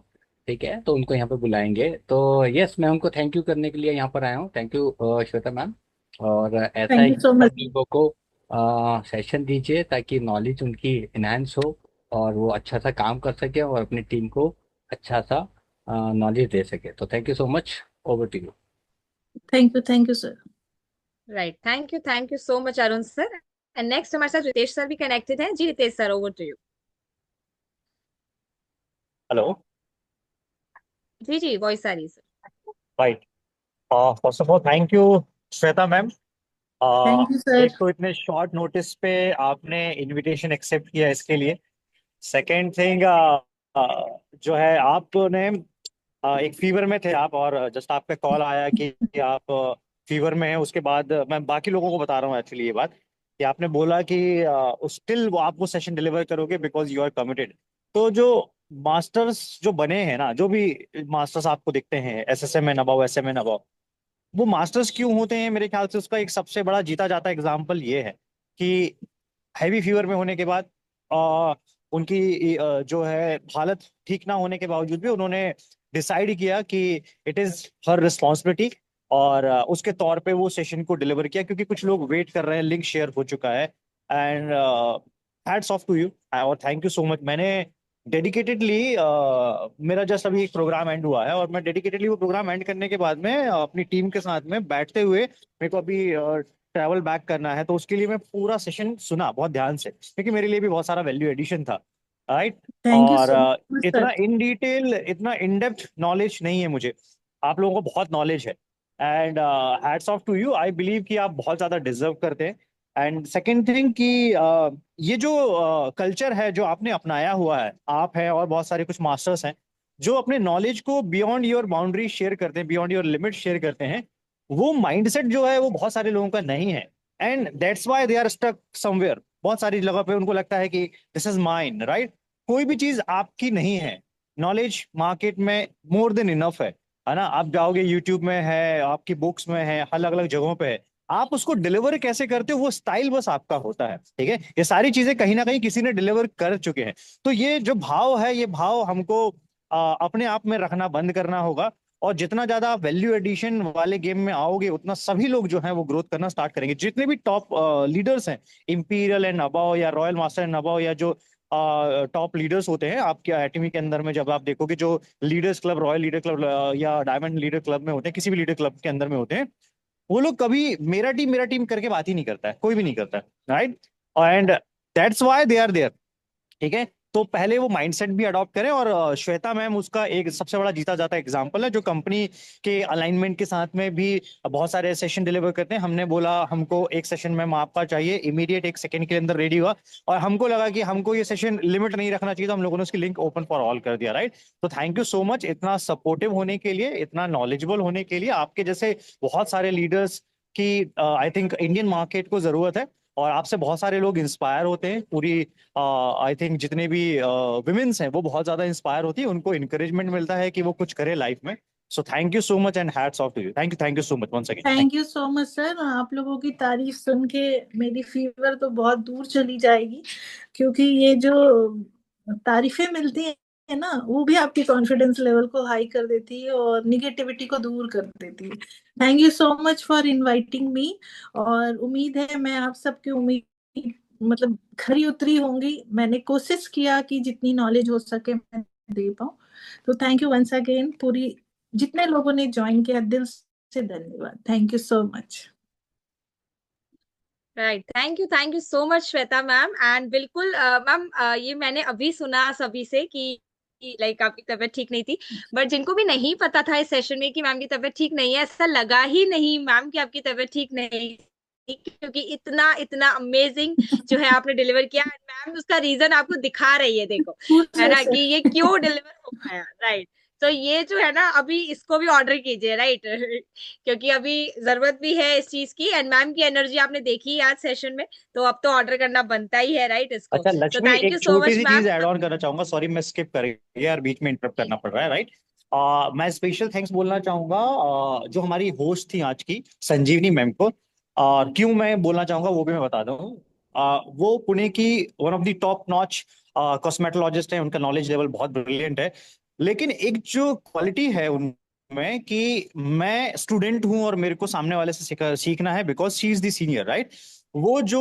ठीक है तो उनको यहाँ पे बुलाएंगे। तो यस, मैं उनको थैंक यू करने के लिए यहाँ पर आया हूँ। Thank you Shweta ma'am. और ऐसा थैंक है यू कि सो सब मच। लोगों को सेशन दीजिए ताकि नॉलेज उनकी इनहेंस हो और वो अच्छा सा काम कर सके और अपनी टीम को अच्छा सा नॉलेज दे सके। तो thank you so much. Over to you. Thank you sir. Right, thank you so much Arun sir. And next हमारे साथ रितेश सर भी कनेक्टेड हैं। जी Ritesh sir, over to you. Hello. जी जी, वॉइस आ रही है sir. Right. First of all thank you Shweta ma'am. Thank you sir. एक तो इतने शॉर्ट नोटिस पे आपने इनविटेशन एक्सेप्ट किया, इसके लिए। सेकेंड थिंग, जो है आपने एक फीवर में थे आप, और जस्ट आपका कॉल आया कि आप फीवर में हैं। उसके बाद मैं बाकी लोगों को बता रहा हूँ एक्चुअली ये बात, कि आपने बोला कि स्टिल वो आप वो सेशन डिलीवर करोगे बिकॉज यू आर कमिटेड। तो जो मास्टर्स जो बने हैं ना, जो भी मास्टर्स आपको दिखते हैं एसएसएम में नभाओ, एसएम में नभाओ, वो मास्टर्स क्यों होते हैं? मेरे ख्याल से उसका एक सबसे बड़ा जीता जाता एग्जाम्पल ये है कि हैवी फीवर में होने के बाद उनकी जो है हालत ठीक ना होने के बावजूद भी उन्होंने डिसाइड किया कि इट इज हर रिस्पॉन्सिबिलिटी, और उसके तौर पे वो सेशन को डिलीवर किया, क्योंकि कुछ लोग वेट कर रहे हैं, लिंक शेयर हो चुका है। And hats off to you, और थैंक यू सो मच। मैंने डेडिकेटेडली, मेरा जस्ट अभी एक प्रोग्राम एंड हुआ है, और मैं डेडिकेटेडली वो प्रोग्राम एंड करने के बाद में अपनी टीम के साथ में बैठते हुए, मेरे को अभी ट्रैवल बैक करना है, तो उसके लिए मैं पूरा सेशन सुना बहुत ध्यान से, क्योंकि मेरे लिए भी बहुत सारा वैल्यू एडिशन था। राइट। थैंक यू और सो मच इतना सर। इन डिटेल, इतना इन डेप्थ नॉलेज नहीं है मुझे, आप लोगों को बहुत नॉलेज है। And hats off to you, I believe कि आप बहुत ज्यादा डिजर्व करते हैं। एंड सेकेंड थिंग कि ये जो कल्चर है जो आपने अपनाया हुआ है, आप हैं और बहुत सारे कुछ मास्टर्स हैं जो अपने नॉलेज को बियॉन्ड योर बाउंड्री शेयर करते हैं, बियॉन्ड योर लिमिट शेयर करते हैं, वो माइंडसेट जो है वो बहुत सारे लोगों का नहीं है। And that's why they are stuck somewhere. बहुत सारी जगह पे उनको लगता है कि दिस इज माइन, राइट। कोई भी चीज आपकी नहीं है। नॉलेज मार्केट में मोर देन इनफ है ना। आप जाओगे यूट्यूब में है, आपकी बुक्स में है, अलग अलग जगहों पे है। आप उसको डिलीवर कैसे करते हो, वो स्टाइल बस आपका होता है, ठीक है। ये सारी चीजें कहीं ना कहीं किसी ने डिलीवर कर चुके हैं। तो ये जो भाव है, ये भाव हमको अपने आप में रखना बंद करना होगा। और जितना ज्यादा आप वैल्यू एडिशन वाले गेम में आओगे, उतना सभी लोग जो हैं वो ग्रोथ करना स्टार्ट करेंगे। जितने भी टॉप लीडर्स हैं, इंपीरियल एंड अबाव या रॉयल मास्टर एंड अबाव, या जो टॉप लीडर्स होते हैं आपके एटमी के अंदर में, जब आप देखोगे जो leaders club, royal leader club या डायमंड लीडर क्लब में होते हैं, किसी भी लीडर क्लब के अंदर में होते हैं, वो लोग कभी मेरा टीम करके बात ही नहीं करता है, कोई भी नहीं करता है, right? And that's why they are there, ठीक है? तो पहले वो माइंडसेट भी अडॉप्ट करें, और श्वेता मैम उसका एक सबसे बड़ा जीता जाता एग्जांपल है, जो कंपनी के अलाइनमेंट के साथ में भी बहुत सारे सेशन डिलीवर करते हैं। हमने बोला हमको एक सेशन मैम आपका चाहिए, इमीडिएट 1 सेकंड के अंदर रेडी हुआ, और हमको लगा कि हमको ये सेशन लिमिट नहीं रखना चाहिए, तो हम लोगों ने उसकी लिंक ओपन फॉर ऑल कर दिया, राइट? तो थैंक यू सो मच इतना सपोर्टिव होने के लिए, इतना नॉलेजेबल होने के लिए। आपके जैसे बहुत सारे लीडर्स की आई थिंक इंडियन मार्केट को जरूरत है, और आपसे बहुत सारे लोग इंस्पायर होते हैं। पूरी आई थिंक जितने भी विमेन्स हैं वो बहुत ज्यादा इंस्पायर होती है, उनको इंकरेजमेंट मिलता है कि वो कुछ करे लाइफ में। So thank you so much and hats off to you. Thank you so much once again. Thank you so much sir. आप लोगों की तारीफ सुन के मेरी फीवर तो बहुत दूर चली जाएगी, क्योंकि ये जो तारीफें मिलती है ना, वो भी आपकी कॉन्फिडेंस लेवल को हाई कर देती है और निगेटिविटी को दूर कर देती है। Thank you so much for inviting me, और उम्मीद है मैं आप सबकी उम्मीद मतलब खरी उतरी होंगी। मैंने कोशिश किया कि जितनी नॉलेज हो सके मैं दे पाऊँ। तो थैंक यू वंस अगेन। पूरी जितने लोगों ने ज्वाइन किया, दिल से धन्यवाद। Thank you so much. Right, thank you so much Shweta ma'am. And बिल्कुल मैम ये मैंने अभी सुना सभी से कि लाइक आपकी तबीयत ठीक नहीं थी, बट जिनको भी नहीं पता था इस सेशन में कि मैम की तबीयत ठीक नहीं है, ऐसा लगा ही नहीं मैम कि आपकी तबीयत ठीक नहीं थी, क्योंकि इतना इतना अमेजिंग जो है आपने डिलीवर किया। मैम उसका रीजन आपको दिखा रही है, देखो है ना कि ये क्यों डिलीवर हो पाया, राइट? तो ये जो है ना, अभी इसको भी ऑर्डर कीजिए, राइट? क्योंकि अभी जरूरत भी है इस चीज की, एंड मैम की एनर्जी आपने देखी आज सेशन में, तो अब तो ऑर्डर करना बनता ही है, राइट? इसको अच्छा तो लक्ष्मी, थैंक यू एक सो छोटी मच सी चीज मैम। ऐड ऑन करना चाहूंगा, सॉरी मैं स्किप कर यार, बीच में इंटरप्ट करना पड़ रहा है, राइट? मैं स्पेशल थैंक्स बोलना चाहूंगा जो हमारी होस्ट थी आज की, संजीवनी मैम को। क्यों मैं बोलना चाहूंगा वो भी मैं बता दूं। वो पुणे की one of the top notch cosmetologist है, उनका नॉलेज लेवल बहुत ब्रिलियंट है, लेकिन एक जो क्वालिटी है उनमें कि मैं स्टूडेंट हूं और मेरे को सामने वाले से सीखना है, because she is the senior, right? वो जो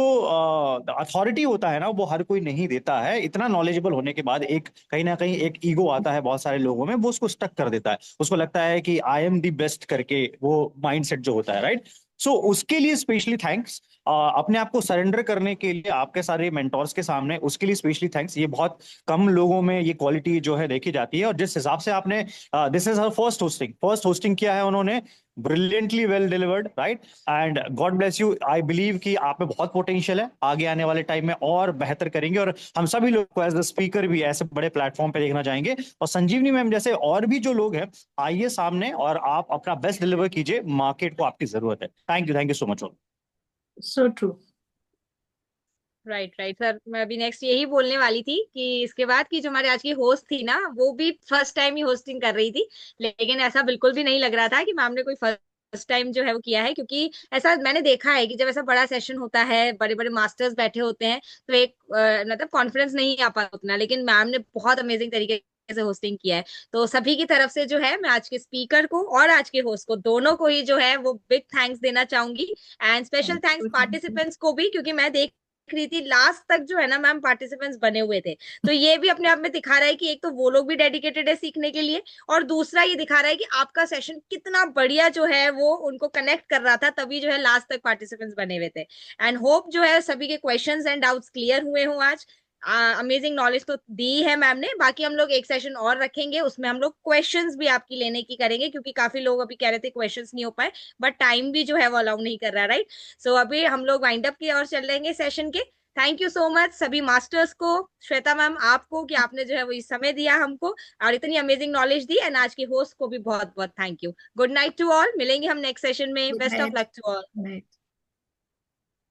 अथॉरिटी होता है ना, वो हर कोई नहीं देता है। इतना नॉलेजेबल होने के बाद एक कहीं ना कहीं एक ईगो आता है बहुत सारे लोगों में, वो उसको स्टक कर देता है, उसको लगता है कि आई एम दी बेस्ट करके, वो माइंडसेट जो होता है, राइट? सो उसके लिए स्पेशली थैंक्स। अपने आप को सरेंडर करने के लिए आपके सारे मेंटोर्स के सामने, उसके लिए स्पेशली थैंक्स। ये बहुत कम लोगों में ये क्वालिटी जो है देखी जाती है, और जिस हिसाब से आपने this is her first hosting किया है उन्होंने, brilliantly well delivered, right? And God bless you. I believe कि आप में बहुत पोटेंशियल है, आगे आने वाले टाइम में और बेहतर करेंगे, और हम सभी लोग को एज द स्पीकर भी ऐसे बड़े प्लेटफॉर्म पे देखना चाहेंगे। और संजीवनी मैम जैसे और भी जो लोग हैं, आइए सामने और आप अपना बेस्ट डिलीवर कीजिए, मार्केट को आपकी जरूरत है। Thank you so much all. So true. Right sir, मैं अभी नेक्स्ट यही बोलने वाली थी कि इसके बाद की जो हमारे आज की होस्ट थी ना, वो भी फर्स्ट टाइम ही होस्टिंग कर रही थी, लेकिन ऐसा बिल्कुल भी नहीं लग रहा था कि मैम ने कोई फर्स्ट टाइम जो है वो किया है, क्योंकि ऐसा मैंने देखा है कि जब ऐसा बड़ा सेशन होता है, बड़े बड़े मास्टर्स बैठे होते हैं, तो एक मतलब कॉन्फिडेंस नहीं आ पाता उतना, लेकिन मैम ने बहुत अमेजिंग तरीके से होस्टिंग किया है। तो सभी की तरफ से जो है, मैं आज के स्पीकर को और आज के होस्ट को, दोनों को ही जो है वो बिग थैंक्स देना चाहूंगी। एंड स्पेशल थैंक्स पार्टिसिपेंट्स को भी, क्योंकि मैं देख रही थी लास्ट तक जो है ना मैम पार्टिसिपेंट्स बने हुए थे, तो ये भी अपने आप में दिखा रहा है कि एक तो वो लोग भी डेडिकेटेड है सीखने के लिए, और दूसरा ये दिखा रहा है कि आपका सेशन कितना बढ़िया जो है वो उनको कनेक्ट कर रहा था, तभी जो है लास्ट तक पार्टिसिपेंट्स बने हुए थे। एंड होप जो है सभी के क्वेश्चंस एंड डाउट्स क्लियर हुए हों आज। अमेजिंग नॉलेज तो दी है मैम ने। बाकी हम लोग एक सेशन और रखेंगे, उसमें हम लोग क्वेश्चंस भी आपकी लेने की करेंगे, क्योंकि काफी लोग अभी कह रहे थे क्वेश्चंस नहीं हो पाए, बट टाइम भी जो है वो अलाउ नहीं कर रहा, राइट? सो अभी हम लोग वाइंड अप की ओर चल रहेंगे सेशन के। थैंक यू सो मच सभी मास्टर्स को, श्वेता मैम आपको, कि आपने जो है वो समय दिया हमको और इतनी अमेजिंग नॉलेज दी, एंड आज की होस्ट को भी बहुत बहुत thank you. Good night to all, मिलेंगे हम नेक्स्ट सेशन में। Best of luck to all.